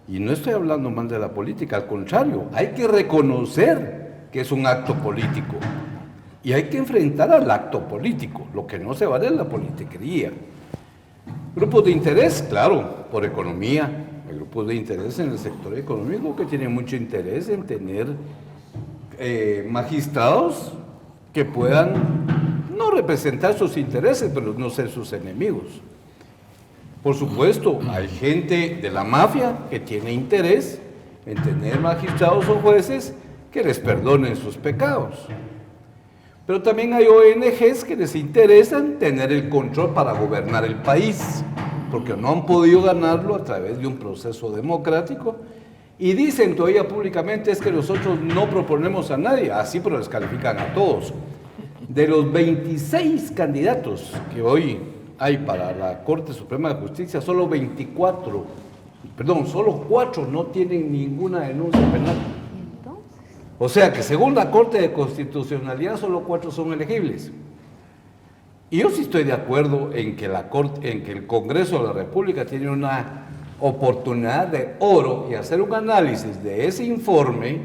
Y no estoy hablando mal de la política, al contrario, hay que reconocer que es un acto político. Y hay que enfrentar al acto político. Lo que no se vale es la politiquería. Grupos de interés, claro, por economía. Hay grupos de interés en el sector económico que tienen mucho interés en tener magistrados que puedan no representar sus intereses, pero no ser sus enemigos. Por supuesto, hay gente de la mafia que tiene interés en tener magistrados o jueces que les perdonen sus pecados. Pero también hay ONGs que les interesan tener el control para gobernar el país, porque no han podido ganarlo a través de un proceso democrático, y dicen todavía públicamente es que nosotros no proponemos a nadie, así pero descalifican a todos. De los 26 candidatos que hoy hay para la Corte Suprema de Justicia, solo 4 no tienen ninguna denuncia penal. O sea que según la Corte de Constitucionalidad, solo 4 son elegibles. Y yo sí estoy de acuerdo en que el Congreso de la República tiene una oportunidad de oro y hacer un análisis de ese informe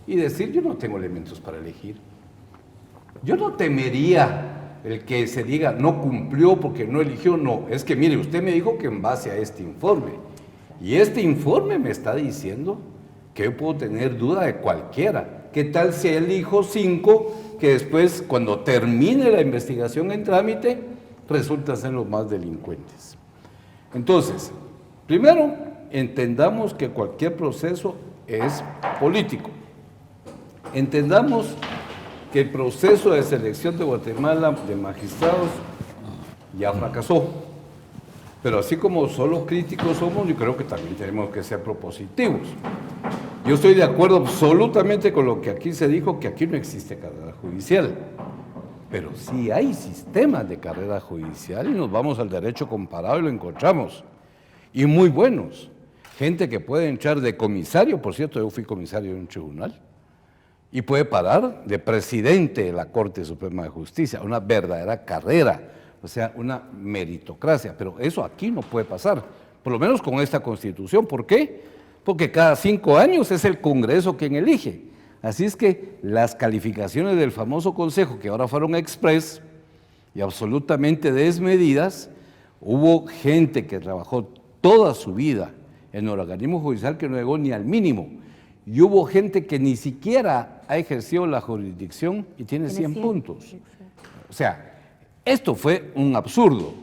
y decir, yo no tengo elementos para elegir. Yo no temería el que se diga, no cumplió porque no eligió, no. Es que mire, usted me dijo que en base a este informe, y este informe me está diciendo que yo puedo tener duda de cualquiera. ¿Qué tal si elijo 5 que después, cuando termine la investigación en trámite, resultan ser los más delincuentes? Entonces, primero, entendamos que cualquier proceso es político. Entendamos que el proceso de selección de Guatemala de magistrados ya fracasó. Pero así como solo críticos somos, yo creo que también tenemos que ser propositivos. Yo estoy de acuerdo absolutamente con lo que aquí se dijo, que aquí no existe carrera judicial. Pero sí hay sistemas de carrera judicial y nos vamos al derecho comparado y lo encontramos. Y muy buenos. Gente que puede entrar de comisario, por cierto, yo fui comisario de un tribunal, y puede parar de presidente de la Corte Suprema de Justicia, una verdadera carrera, o sea, una meritocracia, pero eso aquí no puede pasar, por lo menos con esta Constitución. ¿Por qué? Porque cada 5 años es el Congreso quien elige. Así es que las calificaciones del famoso Consejo, que ahora fueron express y absolutamente desmedidas, hubo gente que trabajó toda su vida en el organismo judicial que no llegó ni al mínimo. Y hubo gente que ni siquiera ha ejercido la jurisdicción y tiene 100 puntos. O sea, esto fue un absurdo.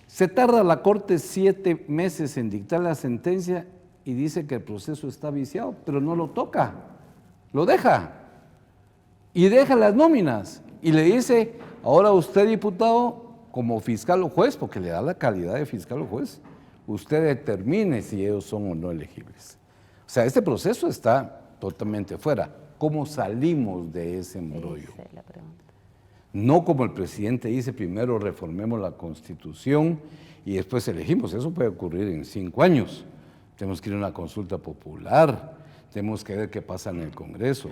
Se tarda la Corte 7 meses en dictar la sentencia y dice que el proceso está viciado, pero no lo toca, lo deja. Y deja las nóminas y le dice, ahora usted, diputado, como fiscal o juez, porque le da la calidad de fiscal o juez, usted determine si ellos son o no elegibles. O sea, este proceso está totalmente fuera. ¿Cómo salimos de ese embrollo? No como el presidente dice, primero reformemos la Constitución y después elegimos. Eso puede ocurrir en 5 años. Tenemos que ir a una consulta popular, tenemos que ver qué pasa en el Congreso.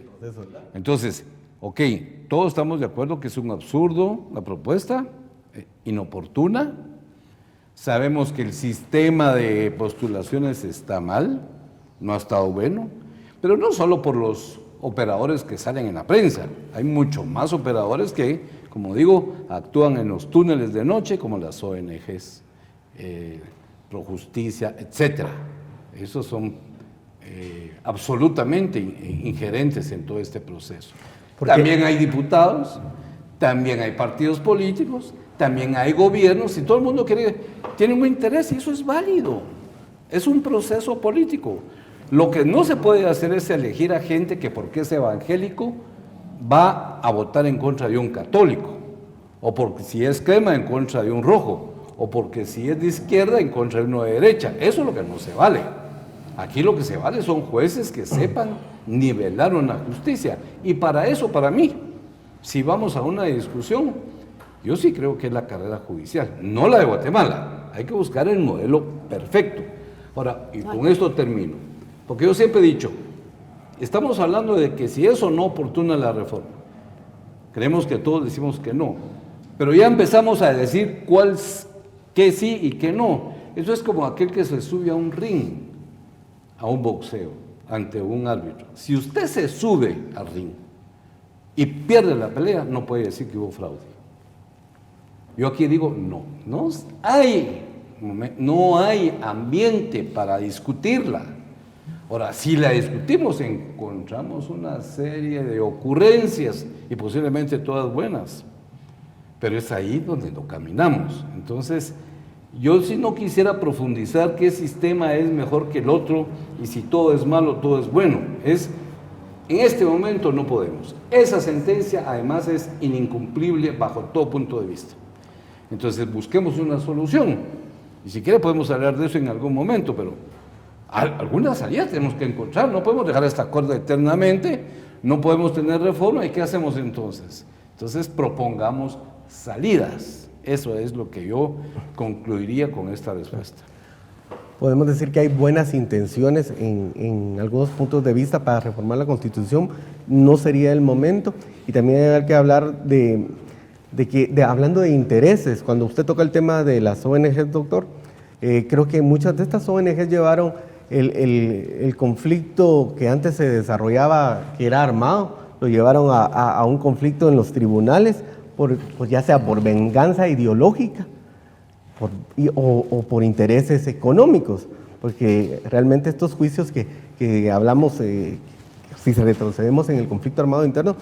Entonces, ok, todos estamos de acuerdo que es un absurdo la propuesta, inoportuna. Sabemos que el sistema de postulaciones está mal, no ha estado bueno, pero no solo por los operadores que salen en la prensa, hay mucho más operadores que, como digo, actúan en los túneles de noche, como las ONGs, Projusticia, etcétera. Esos son absolutamente ingerentes en todo este proceso. También hay diputados, también hay partidos políticos, también hay gobiernos, y todo el mundo tiene un interés, y eso es válido. Es un proceso político. Lo que no se puede hacer es elegir a gente que, porque es evangélico, va a votar en contra de un católico, o porque si es crema en contra de un rojo, o porque si es de izquierda en contra de uno de derecha. Eso es lo que no se vale. Aquí lo que se vale son jueces que sepan nivelar una justicia. Y para eso, para mí, si vamos a una discusión, yo sí creo que es la carrera judicial, no la de Guatemala. Hay que buscar el modelo perfecto. Ahora, y con esto termino, porque yo siempre he dicho, estamos hablando de que si es o no oportuna la reforma. Creemos que todos decimos que no, pero ya empezamos a decir qué sí y qué no. Eso es como aquel que se sube a un ring, a un boxeo, ante un árbitro. Si usted se sube al ring y pierde la pelea, no puede decir que hubo fraude. Yo aquí digo, no hay ambiente para discutirla. Ahora, si la discutimos, encontramos una serie de ocurrencias y posiblemente todas buenas, pero es ahí donde lo caminamos. Entonces, yo sí no quisiera profundizar qué sistema es mejor que el otro y si todo es malo, todo es bueno. En este momento no podemos. Esa sentencia además es incumplible bajo todo punto de vista. Entonces busquemos una solución. Y si quiere podemos hablar de eso en algún momento, pero alguna salida tenemos que encontrar. No podemos dejar esta cuerda eternamente, no podemos tener reforma. ¿Y qué hacemos entonces? Entonces propongamos salidas. Eso es lo que yo concluiría con esta respuesta. Podemos decir que hay buenas intenciones en algunos puntos de vista para reformar la Constitución. No sería el momento. Y también hay que hablar hablando de intereses. Cuando usted toca el tema de las ONGs, doctor, creo que muchas de estas ONGs llevaron el conflicto que antes se desarrollaba, que era armado, lo llevaron a un conflicto en los tribunales, ya sea por venganza ideológica o por intereses económicos, porque realmente estos juicios que hablamos, si se retrocedemos en el conflicto armado interno,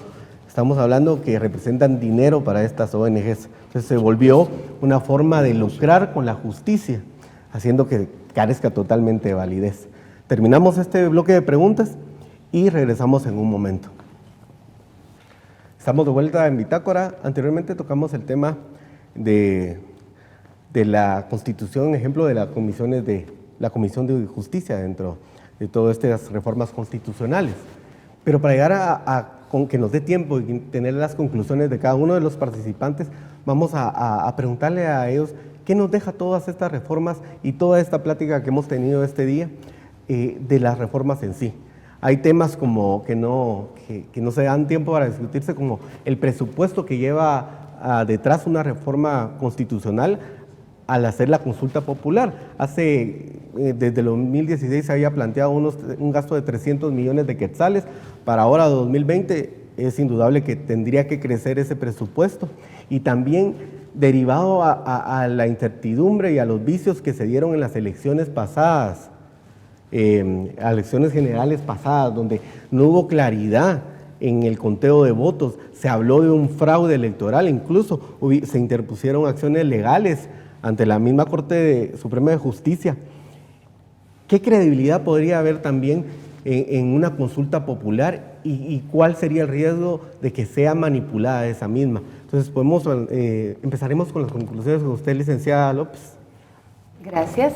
estamos hablando que representan dinero para estas ONGs. Entonces se volvió una forma de lucrar con la justicia, haciendo que carezca totalmente de validez. Terminamos este bloque de preguntas y regresamos en un momento. Estamos de vuelta en Bitácora. Anteriormente tocamos el tema de la Constitución, ejemplo de la Comisión de Justicia dentro de todas estas reformas constitucionales. Pero para llegar con que nos dé tiempo y tener las conclusiones de cada uno de los participantes, vamos a preguntarle a ellos qué nos deja todas estas reformas y toda esta plática que hemos tenido este día de las reformas en sí. Hay temas como que no se dan tiempo para discutirse, como el presupuesto que lleva detrás una reforma constitucional al hacer la consulta popular. desde el 2016 se había planteado un gasto de 300 millones de quetzales. Para ahora, 2020, es indudable que tendría que crecer ese presupuesto. Y también derivado a la incertidumbre y a los vicios que se dieron en las elecciones pasadas, a elecciones generales pasadas, donde no hubo claridad en el conteo de votos, se habló de un fraude electoral, incluso se interpusieron acciones legales ante la misma Corte Suprema de Justicia. ¿Qué credibilidad podría haber también en una consulta popular y cuál sería el riesgo de que sea manipulada esa misma? Entonces, empezaremos con las conclusiones de usted, licenciada López. Gracias.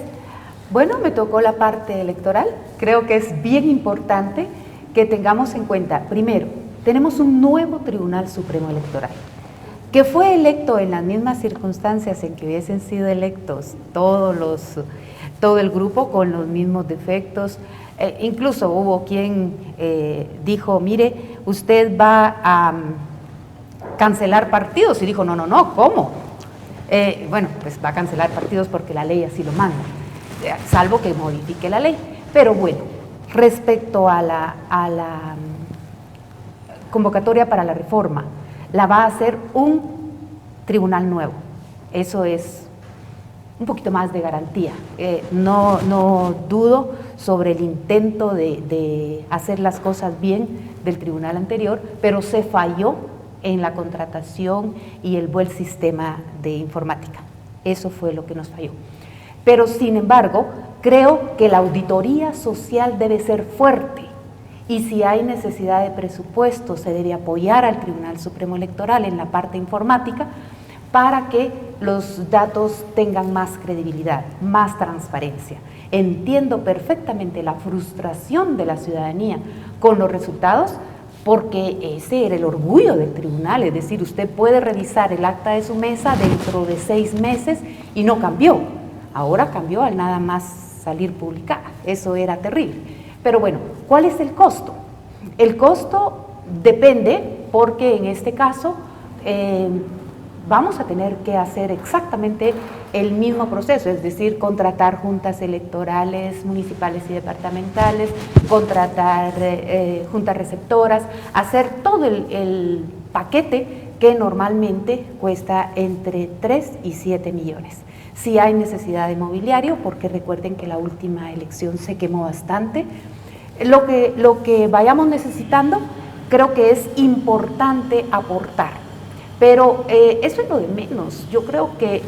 Bueno, me tocó la parte electoral. Creo que es bien importante que tengamos en cuenta, primero, tenemos un nuevo Tribunal Supremo Electoral, que fue electo en las mismas circunstancias en que hubiesen sido electos todo el grupo con los mismos defectos. Incluso hubo quien dijo, mire, usted va a cancelar partidos, y dijo, no, ¿cómo? Bueno, pues va a cancelar partidos porque la ley así lo manda, salvo que modifique la ley. Pero bueno, respecto a la convocatoria para la reforma, la va a hacer un tribunal nuevo. Eso es un poquito más de garantía. No dudo sobre el intento de hacer las cosas bien del tribunal anterior, pero se falló en la contratación y el buen sistema de informática. Eso fue lo que nos falló. Pero sin embargo, creo que la auditoría social debe ser fuerte y si hay necesidad de presupuesto se debe apoyar al Tribunal Supremo Electoral en la parte informática para que los datos tengan más credibilidad, más transparencia. Entiendo perfectamente la frustración de la ciudadanía con los resultados, porque ese era el orgullo del tribunal, es decir, usted puede revisar el acta de su mesa dentro de 6 meses y no cambió. Ahora cambió al nada más salir publicada, eso era terrible. Pero bueno, ¿cuál es el costo? El costo depende porque en este caso vamos a tener que hacer exactamente el mismo proceso, es decir, contratar juntas electorales municipales y departamentales, contratar juntas receptoras, hacer todo el paquete que normalmente cuesta entre 3 y 7 millones. Si hay necesidad de mobiliario, porque recuerden que la última elección se quemó bastante. Lo que vayamos necesitando, creo que es importante aportar. Pero eso es lo de menos. Yo creo que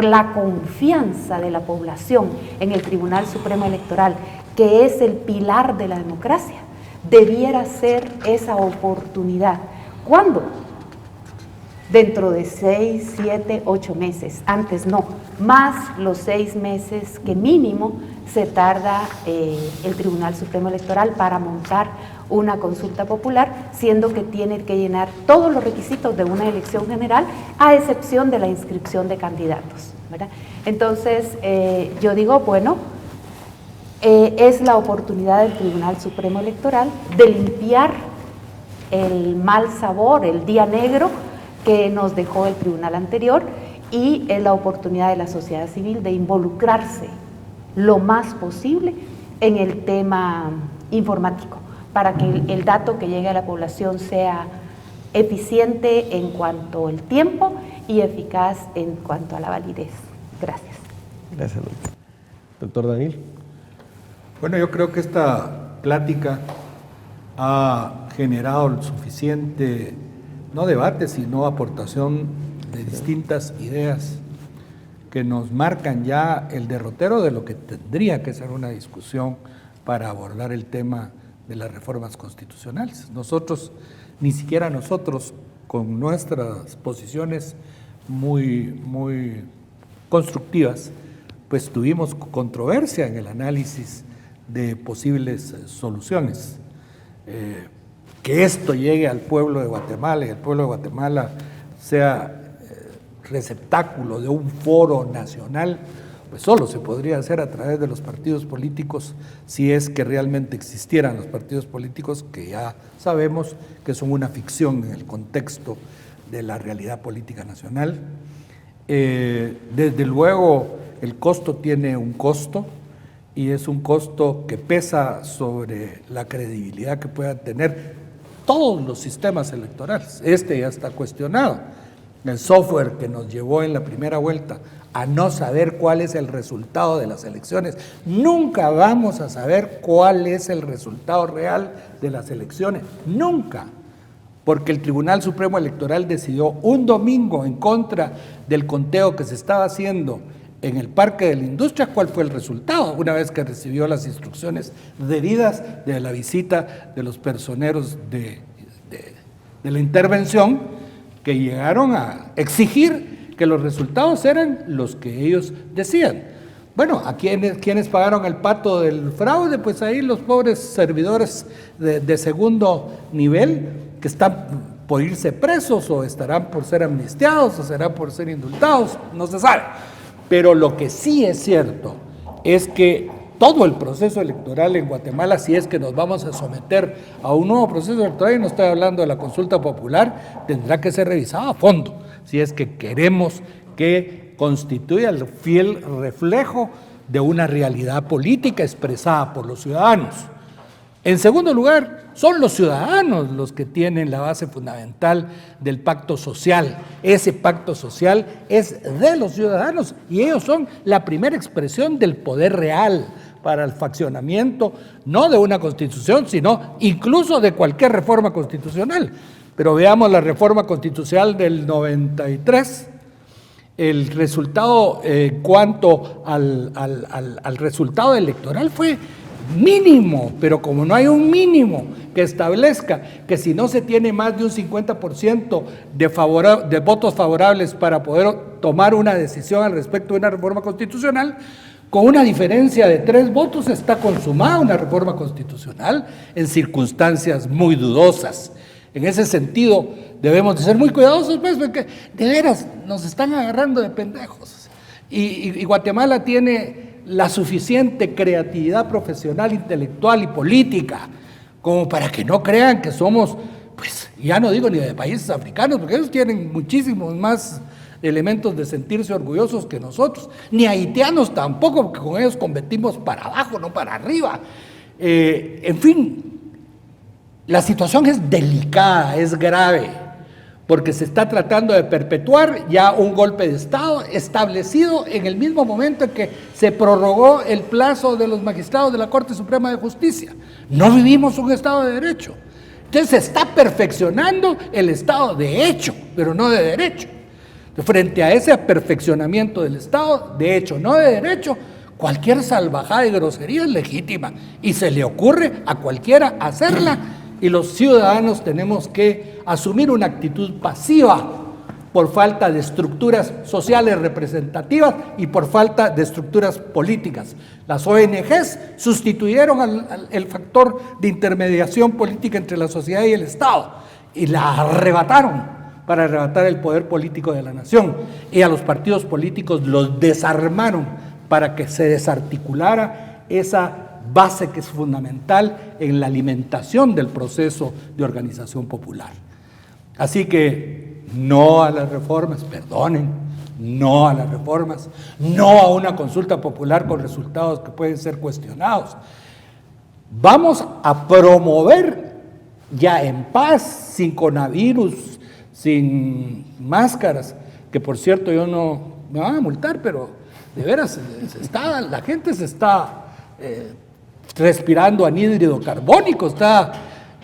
la confianza de la población en el Tribunal Supremo Electoral, que es el pilar de la democracia, debiera ser esa oportunidad. ¿Cuándo? Dentro de 6, 7, 8 meses. Antes no. Más los 6 meses que mínimo se tarda el Tribunal Supremo Electoral para montar una consulta popular, siendo que tiene que llenar todos los requisitos de una elección general, a excepción de la inscripción de candidatos, ¿verdad? Entonces, yo digo, bueno, es la oportunidad del Tribunal Supremo Electoral de limpiar el mal sabor, el día negro que nos dejó el tribunal anterior, y es la oportunidad de la sociedad civil de involucrarse lo más posible en el tema informático, para que el dato que llegue a la población sea eficiente en cuanto al tiempo y eficaz en cuanto a la validez. Gracias. Gracias, doctor Daniel. Bueno, yo creo que esta plática ha generado el suficiente, no debate, sino aportación de distintas ideas que nos marcan ya el derrotero de lo que tendría que ser una discusión para abordar el tema de las reformas constitucionales. Nosotros, ni siquiera nosotros, con nuestras posiciones muy constructivas, pues tuvimos controversia en el análisis de posibles soluciones. Que esto llegue al pueblo de Guatemala y el pueblo de Guatemala sea receptáculo de un foro nacional, pues solo se podría hacer a través de los partidos políticos, si es que realmente existieran los partidos políticos, que ya sabemos que son una ficción en el contexto de la realidad política nacional. Desde luego el costo tiene un costo, y es un costo que pesa sobre la credibilidad que puedan tener todos los sistemas electorales. Este ya está cuestionado. El software que nos llevó en la primera vuelta a no saber cuál es el resultado de las elecciones. Nunca vamos a saber cuál es el resultado real de las elecciones. Nunca. Porque el Tribunal Supremo Electoral decidió un domingo en contra del conteo que se estaba haciendo en el Parque de la Industria cuál fue el resultado, una vez que recibió las instrucciones debidas de la visita de los personeros de la intervención, que llegaron a exigir que los resultados eran los que ellos decían. Bueno, ¿a quiénes pagaron el pato del fraude? Pues ahí los pobres servidores de segundo nivel que están por irse presos o estarán por ser amnistiados o serán por ser indultados, no se sabe. Pero lo que sí es cierto es que todo el proceso electoral en Guatemala, si es que nos vamos a someter a un nuevo proceso electoral, y no estoy hablando de la consulta popular, tendrá que ser revisado a fondo, si es que queremos que constituya el fiel reflejo de una realidad política expresada por los ciudadanos. En segundo lugar, son los ciudadanos los que tienen la base fundamental del pacto social. Ese pacto social es de los ciudadanos y ellos son la primera expresión del poder real para el faccionamiento, no de una constitución, sino incluso de cualquier reforma constitucional. Pero veamos la reforma constitucional del 93. El resultado en cuanto al resultado electoral fue mínimo, pero como no hay un mínimo que establezca que si no se tiene más de un 50% de votos favorables para poder tomar una decisión al respecto de una reforma constitucional, con una diferencia de 3 votos está consumada una reforma constitucional en circunstancias muy dudosas. En ese sentido debemos de ser muy cuidadosos, pues, porque de veras nos están agarrando de pendejos. Y Guatemala tiene la suficiente creatividad profesional, intelectual y política como para que no crean que somos, pues ya no digo ni de países africanos, porque ellos tienen muchísimos más elementos de sentirse orgullosos que nosotros, ni haitianos tampoco, porque con ellos competimos para abajo, no para arriba. En fin, la situación es delicada, es grave, porque se está tratando de perpetuar ya un golpe de Estado establecido en el mismo momento en que se prorrogó el plazo de los magistrados de la Corte Suprema de Justicia. No vivimos un Estado de Derecho. Entonces se está perfeccionando el Estado de hecho, pero no de derecho. Frente a ese perfeccionamiento del Estado de hecho, no de derecho, cualquier salvajada y grosería es legítima y se le ocurre a cualquiera hacerla. Y los ciudadanos tenemos que asumir una actitud pasiva por falta de estructuras sociales representativas y por falta de estructuras políticas. Las ONGs sustituyeron el factor de intermediación política entre la sociedad y el Estado y la arrebataron para arrebatar el poder político de la nación. Y a los partidos políticos los desarmaron para que se desarticulara esa base que es fundamental en la alimentación del proceso de organización popular. Así que no a las reformas, perdonen, no a las reformas, no a una consulta popular con resultados que pueden ser cuestionados. Vamos a promover ya en paz, sin coronavirus, sin máscaras, que por cierto yo no me van a multar, pero de veras la gente se está respirando anhídrido carbónico, está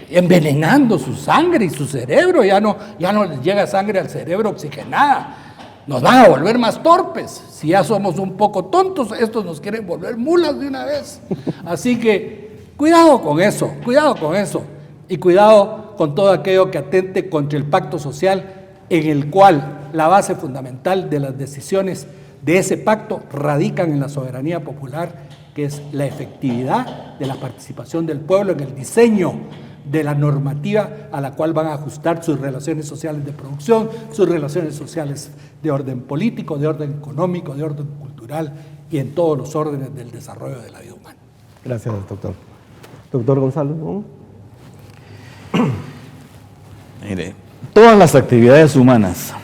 envenenando su sangre y su cerebro, ya no les llega sangre al cerebro oxigenada. Nos van a volver más torpes. Si ya somos un poco tontos, estos nos quieren volver mulas de una vez. Así que cuidado con eso, y cuidado con todo aquello que atente contra el pacto social, en el cual la base fundamental de las decisiones de ese pacto radican en la soberanía popular, que es la efectividad de la participación del pueblo en el diseño de la normativa a la cual van a ajustar sus relaciones sociales de producción, sus relaciones sociales de orden político, de orden económico, de orden cultural y en todos los órdenes del desarrollo de la vida humana. Gracias, doctor. Doctor Gonzalo, ¿no? Mire, todas las actividades humanas,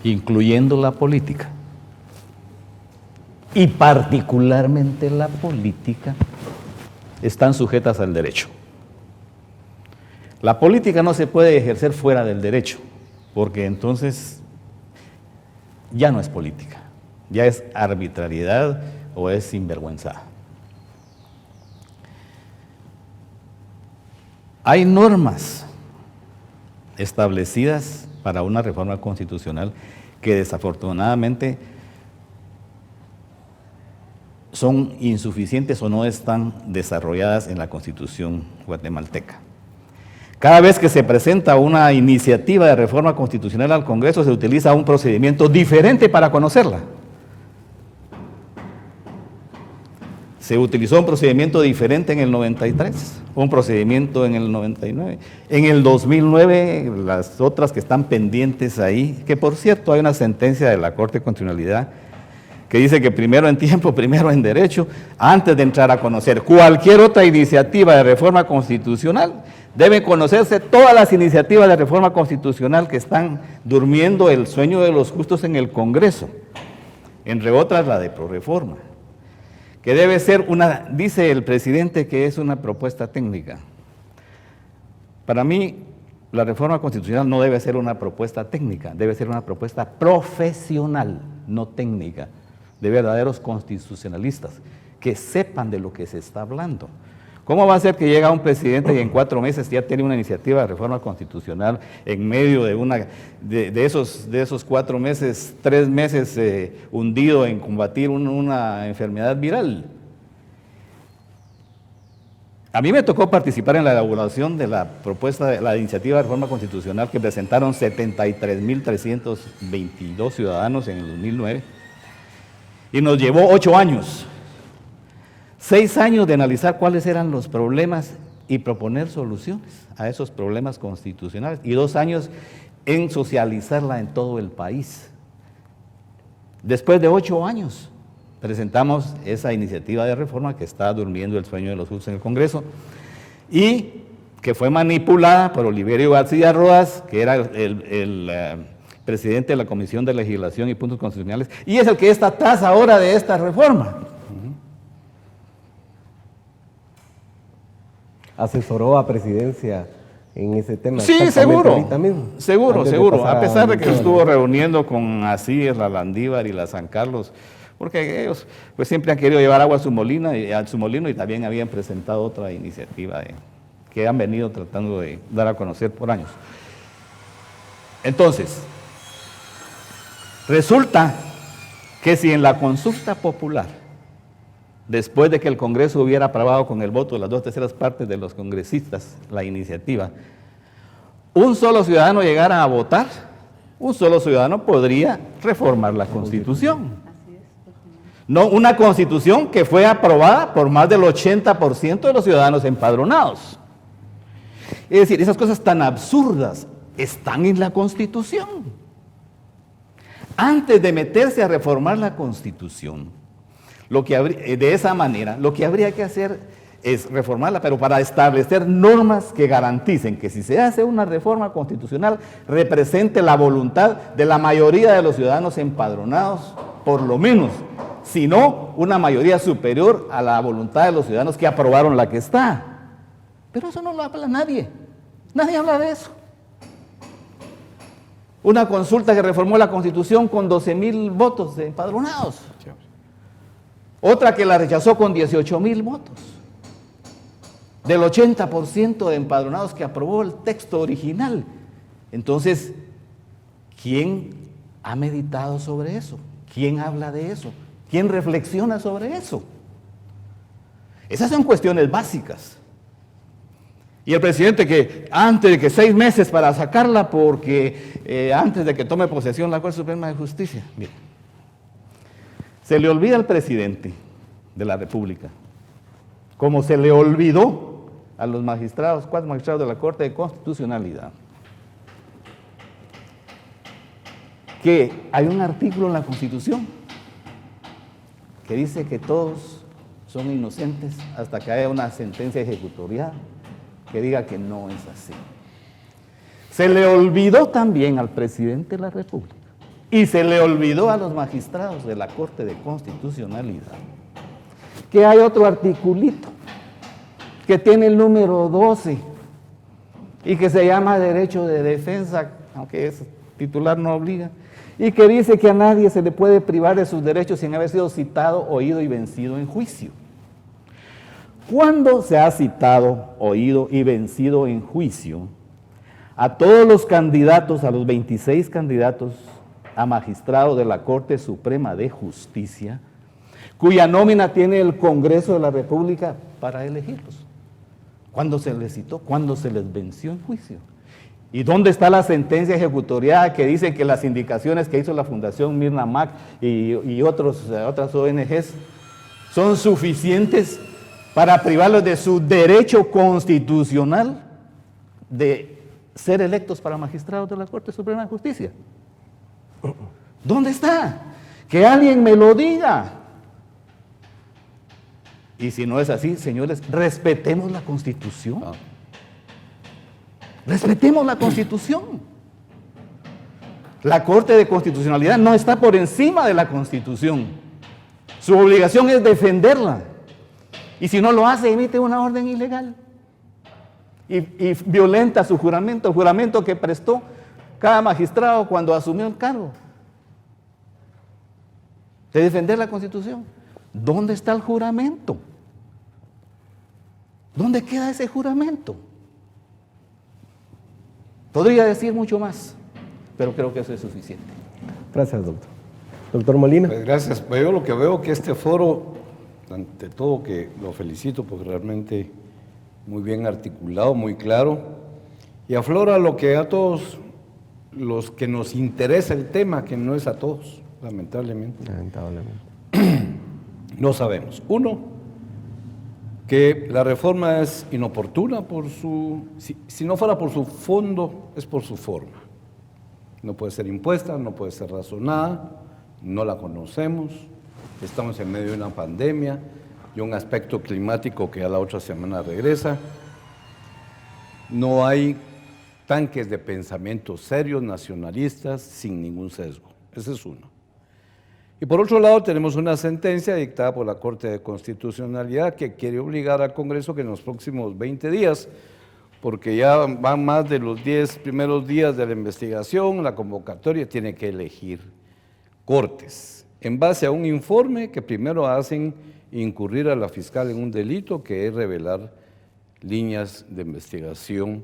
incluyendo la política, y particularmente la política, están sujetas al derecho. La política no se puede ejercer fuera del derecho, porque entonces ya no es política, ya es arbitrariedad o es sinvergüenza. Hay normas establecidas para una reforma constitucional que desafortunadamente son insuficientes o no están desarrolladas en la Constitución guatemalteca. Cada vez que se presenta una iniciativa de reforma constitucional al Congreso, se utiliza un procedimiento diferente para conocerla. Se utilizó un procedimiento diferente en el 93, un procedimiento en el 99. En el 2009, las otras que están pendientes ahí, que por cierto hay una sentencia de la Corte de Constitucionalidad que dice que primero en tiempo, primero en derecho, antes de entrar a conocer cualquier otra iniciativa de reforma constitucional, deben conocerse todas las iniciativas de reforma constitucional que están durmiendo el sueño de los justos en el Congreso, entre otras la de Proreforma, que debe ser una, dice el presidente que es una propuesta técnica. Para mí, la reforma constitucional no debe ser una propuesta técnica, debe ser una propuesta profesional, no técnica, de verdaderos constitucionalistas, que sepan de lo que se está hablando. ¿Cómo va a ser que llega un presidente y en 4 meses ya tiene una iniciativa de reforma constitucional en medio de esos 4 meses, 3 meses hundido en combatir una enfermedad viral? A mí me tocó participar en la elaboración de la propuesta de la iniciativa de reforma constitucional que presentaron 73.322 ciudadanos en el 2009 y nos llevó 8 años. 6 años de analizar cuáles eran los problemas y proponer soluciones a esos problemas constitucionales y 2 años en socializarla en todo el país. Después de 8 años presentamos esa iniciativa de reforma que está durmiendo el sueño de los justos en el Congreso y que fue manipulada por Oliverio García Rodas, que era el presidente de la Comisión de Legislación y Puntos Constitucionales, y es el que está atrás ahora de esta reforma. Asesoró a Presidencia en ese tema. Sí, seguro, seguro. De A pesar de que estuvo reuniendo con Asís, la Landívar y la San Carlos, porque ellos pues siempre han querido llevar agua a su molino y también habían presentado otra iniciativa que han venido tratando de dar a conocer por años. Entonces, resulta que si en la consulta popular, después de que el Congreso hubiera aprobado con el voto de las 2/3 partes de los congresistas la iniciativa, un solo ciudadano llegara a votar, un solo ciudadano podría reformar la Constitución. No una Constitución que fue aprobada por más del 80% de los ciudadanos empadronados. Es decir, esas cosas tan absurdas están en la Constitución. Antes de meterse a reformar la Constitución, de esa manera, lo que habría que hacer es reformarla, pero para establecer normas que garanticen que si se hace una reforma constitucional, represente la voluntad de la mayoría de los ciudadanos empadronados, por lo menos, si no una mayoría superior a la voluntad de los ciudadanos que aprobaron la que está. Pero eso no lo habla nadie, nadie habla de eso. Una consulta que reformó la Constitución con 12,000 votos de empadronados. Otra que la rechazó con 18,000 votos. Del 80% de empadronados que aprobó el texto original. Entonces, ¿quién ha meditado sobre eso? ¿Quién habla de eso? ¿Quién reflexiona sobre eso? Esas son cuestiones básicas. Y el presidente que antes de que 6 meses para sacarla porque antes de que tome posesión la Corte Suprema de Justicia. Mire, se le olvida al presidente de la República, como se le olvidó a los magistrados, 4 magistrados de la Corte de Constitucionalidad, que hay un artículo en la Constitución que dice que todos son inocentes hasta que haya una sentencia ejecutorial que diga que no es así. Se le olvidó también al presidente de la República Y se le olvidó a los magistrados de la Corte de Constitucionalidad que hay otro articulito que tiene el número 12 y que se llama derecho de defensa, aunque es titular no obliga, y que dice que a nadie se le puede privar de sus derechos sin haber sido citado, oído y vencido en juicio. ¿Cuándo se ha citado, oído y vencido en juicio a todos los candidatos, a los 26 candidatos a magistrado de la Corte Suprema de Justicia, cuya nómina tiene el Congreso de la República para elegirlos? ¿Cuándo se les citó? ¿Cuándo se les venció en juicio? ¿Y dónde está la sentencia ejecutoriada que dice que las indicaciones que hizo la Fundación Mirna Mac y otras ONGs son suficientes para privarlos de su derecho constitucional de ser electos para magistrados de la Corte Suprema de Justicia? ¿Dónde está? Que alguien me lo diga. Y si no es así, señores, respetemos la Constitución. Respetemos la Constitución. La Corte de Constitucionalidad no está por encima de la Constitución. Su obligación es defenderla. Y si no lo hace, emite una orden ilegal. Y violenta su juramento, el juramento que prestó cada magistrado cuando asumió el cargo de defender la Constitución. ¿Dónde está el juramento? ¿Dónde queda ese juramento? Podría decir mucho más, pero creo que eso es suficiente. Gracias, doctor. Doctor Molina. Pues gracias. Pues yo lo que veo que este foro, ante todo que lo felicito porque realmente muy bien articulado, muy claro, y aflora lo que a todos los que nos interesa el tema, que no es a todos, lamentablemente. No sabemos. Uno, que la reforma es inoportuna por su, si no fuera por su fondo, es por su forma. No puede ser impuesta, no puede ser razonada, no la conocemos, estamos en medio de una pandemia y un aspecto climático que ya la otra semana regresa. No hay tanques de pensamiento serios, nacionalistas, sin ningún sesgo. Ese es uno. Y por otro lado tenemos una sentencia dictada por la Corte de Constitucionalidad que quiere obligar al Congreso que en los próximos 20 días, porque ya van más de los 10 primeros días de la investigación, la convocatoria tiene que elegir cortes, en base a un informe que primero hacen incurrir a la fiscal en un delito que es revelar líneas de investigación,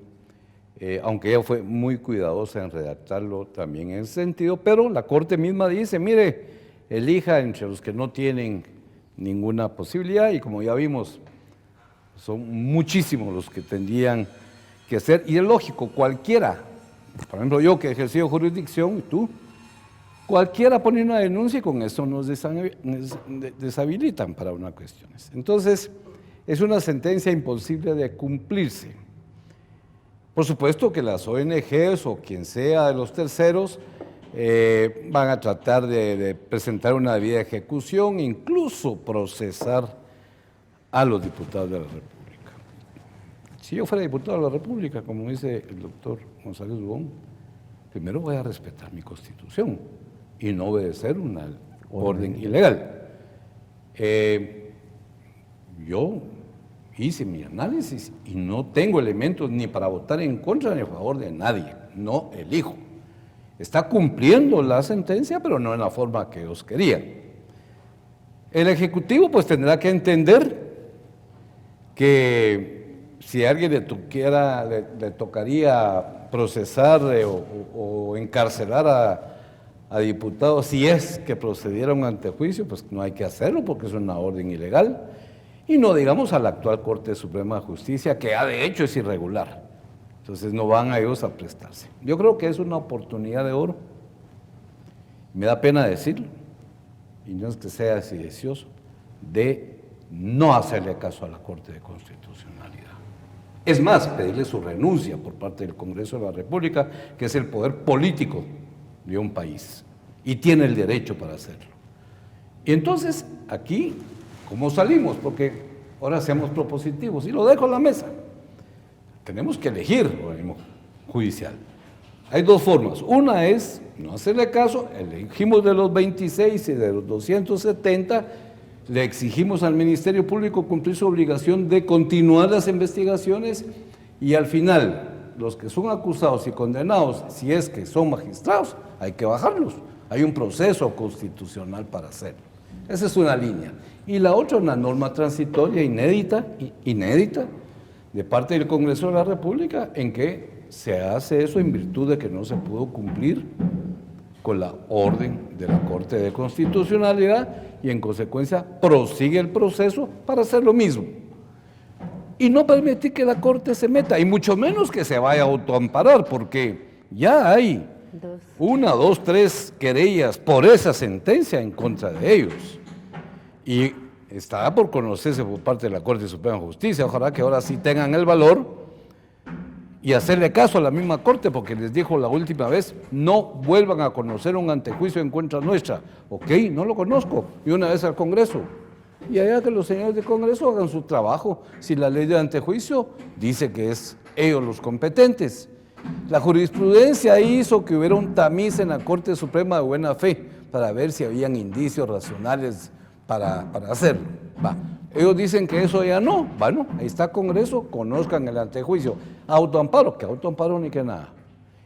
aunque ella fue muy cuidadosa en redactarlo también en ese sentido, pero la Corte misma dice, mire, elija entre los que no tienen ninguna posibilidad y como ya vimos, son muchísimos los que tendrían que ser, y es lógico, cualquiera, por ejemplo yo que he ejercido jurisdicción, y tú, cualquiera pone una denuncia y con eso nos deshabilitan para unas cuestiones. Entonces, es una sentencia imposible de cumplirse. Por supuesto que las ONGs o quien sea de los terceros van a tratar de presentar una debida ejecución, incluso procesar a los diputados de la República. Si yo fuera diputado de la República, como dice el doctor González Dubón, primero voy a respetar mi Constitución y no obedecer una orden ilegal. Yo hice mi análisis y no tengo elementos ni para votar en contra ni a favor de nadie, no elijo. Está cumpliendo la sentencia, pero no en la forma que ellos querían. El Ejecutivo pues tendrá que entender que si a alguien le tocaría procesar o encarcelar a diputados, si es que procedieron ante juicio, pues no hay que hacerlo porque es una orden ilegal. Y no digamos a la actual Corte Suprema de Justicia, que ya de hecho es irregular. Entonces no van a ellos a prestarse. Yo creo que es una oportunidad de oro. Me da pena decirlo, y no es que sea sedicioso, de no hacerle caso a la Corte de Constitucionalidad. Es más, pedirle su renuncia por parte del Congreso de la República, que es el poder político de un país, y tiene el derecho para hacerlo. Y entonces, aquí, ¿cómo salimos? Porque ahora seamos propositivos, y lo dejo en la mesa. Tenemos que elegir organismo judicial. Hay dos formas. Una es no hacerle caso, elegimos de los 26 y de los 270, le exigimos al Ministerio Público cumplir su obligación de continuar las investigaciones y al final, los que son acusados y condenados, si es que son magistrados, hay que bajarlos. Hay un proceso constitucional para hacerlo. Esa es una línea. Y la otra, una norma transitoria inédita de parte del Congreso de la República en que se hace eso en virtud de que no se pudo cumplir con la orden de la Corte de Constitucionalidad y en consecuencia prosigue el proceso para hacer lo mismo. Y no permitir que la Corte se meta, y mucho menos que se vaya a autoamparar, porque ya hay 1, 2, 3 querellas por esa sentencia en contra de ellos. Y está por conocerse por parte de la Corte Suprema de Justicia. Ojalá que ahora sí tengan el valor y hacerle caso a la misma Corte, porque les dijo la última vez, no vuelvan a conocer un antejuicio en contra nuestra. Ok, no lo conozco, y una vez al Congreso. Y allá que los señores del Congreso hagan su trabajo. Si la ley de antejuicio dice que es ellos los competentes. La jurisprudencia hizo que hubiera un tamiz en la Corte Suprema de Buena Fe para ver si habían indicios racionales para hacerlo. Va. Ellos dicen que eso ya no. Bueno, ahí está Congreso, conozcan el antejuicio. Autoamparo, que autoamparo ni que nada.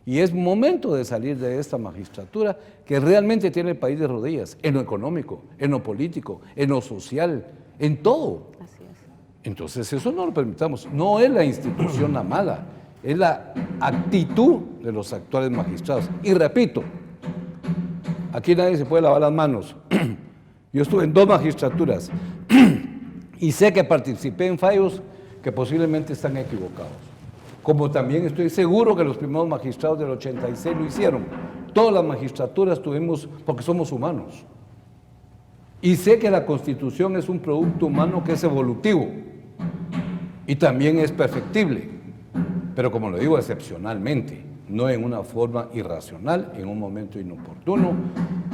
Y es momento de salir de esta magistratura que realmente tiene el país de rodillas, en lo económico, en lo político, en lo social, en todo. Así es. Entonces eso no lo permitamos. No es la institución la mala, es la actitud de los actuales magistrados. Y repito, aquí nadie se puede lavar las manos. Yo estuve en 2 magistraturas y sé que participé en fallos que posiblemente están equivocados. Como también estoy seguro que los primeros magistrados del 86 lo hicieron. Todas las magistraturas tuvimos, porque somos humanos. Y sé que la Constitución es un producto humano que es evolutivo y también es perfectible, pero como lo digo, excepcionalmente, no en una forma irracional, en un momento inoportuno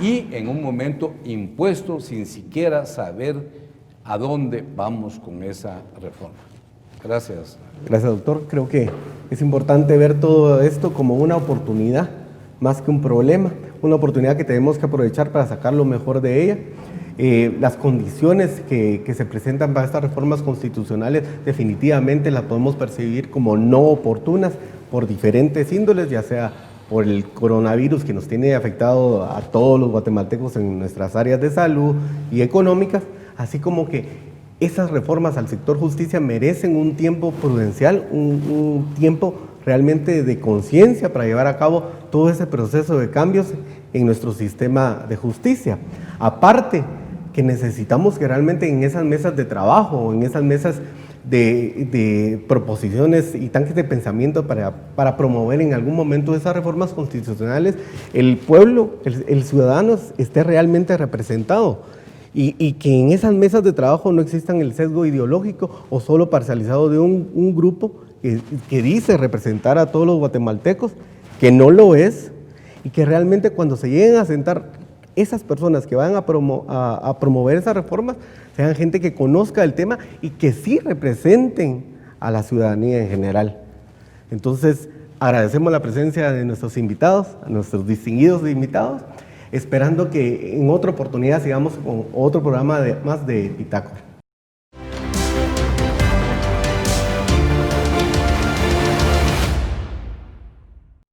y en un momento impuesto sin siquiera saber a dónde vamos con esa reforma. Gracias. Gracias, doctor. Creo que es importante ver todo esto como una oportunidad, más que un problema, una oportunidad que tenemos que aprovechar para sacar lo mejor de ella. Las condiciones que se presentan para estas reformas constitucionales definitivamente las podemos percibir como no oportunas por diferentes índoles, ya sea por el coronavirus que nos tiene afectado a todos los guatemaltecos en nuestras áreas de salud y económicas, así como que esas reformas al sector justicia merecen un tiempo prudencial, un tiempo realmente de conciencia para llevar a cabo todo ese proceso de cambios en nuestro sistema de justicia. Aparte, que necesitamos que realmente en esas mesas de trabajo, en esas mesas de proposiciones y tanques de pensamiento para promover en algún momento esas reformas constitucionales, el pueblo, el ciudadano esté realmente representado. Y que en esas mesas de trabajo no existan el sesgo ideológico o solo parcializado de un grupo que dice representar a todos los guatemaltecos, que no lo es, y que realmente cuando se lleguen a sentar esas personas que van a promover esas reformas, sean gente que conozca el tema y que sí representen a la ciudadanía en general. Entonces, agradecemos la presencia de nuestros invitados, a nuestros distinguidos invitados, esperando que en otra oportunidad sigamos con otro programa más de Bitácora.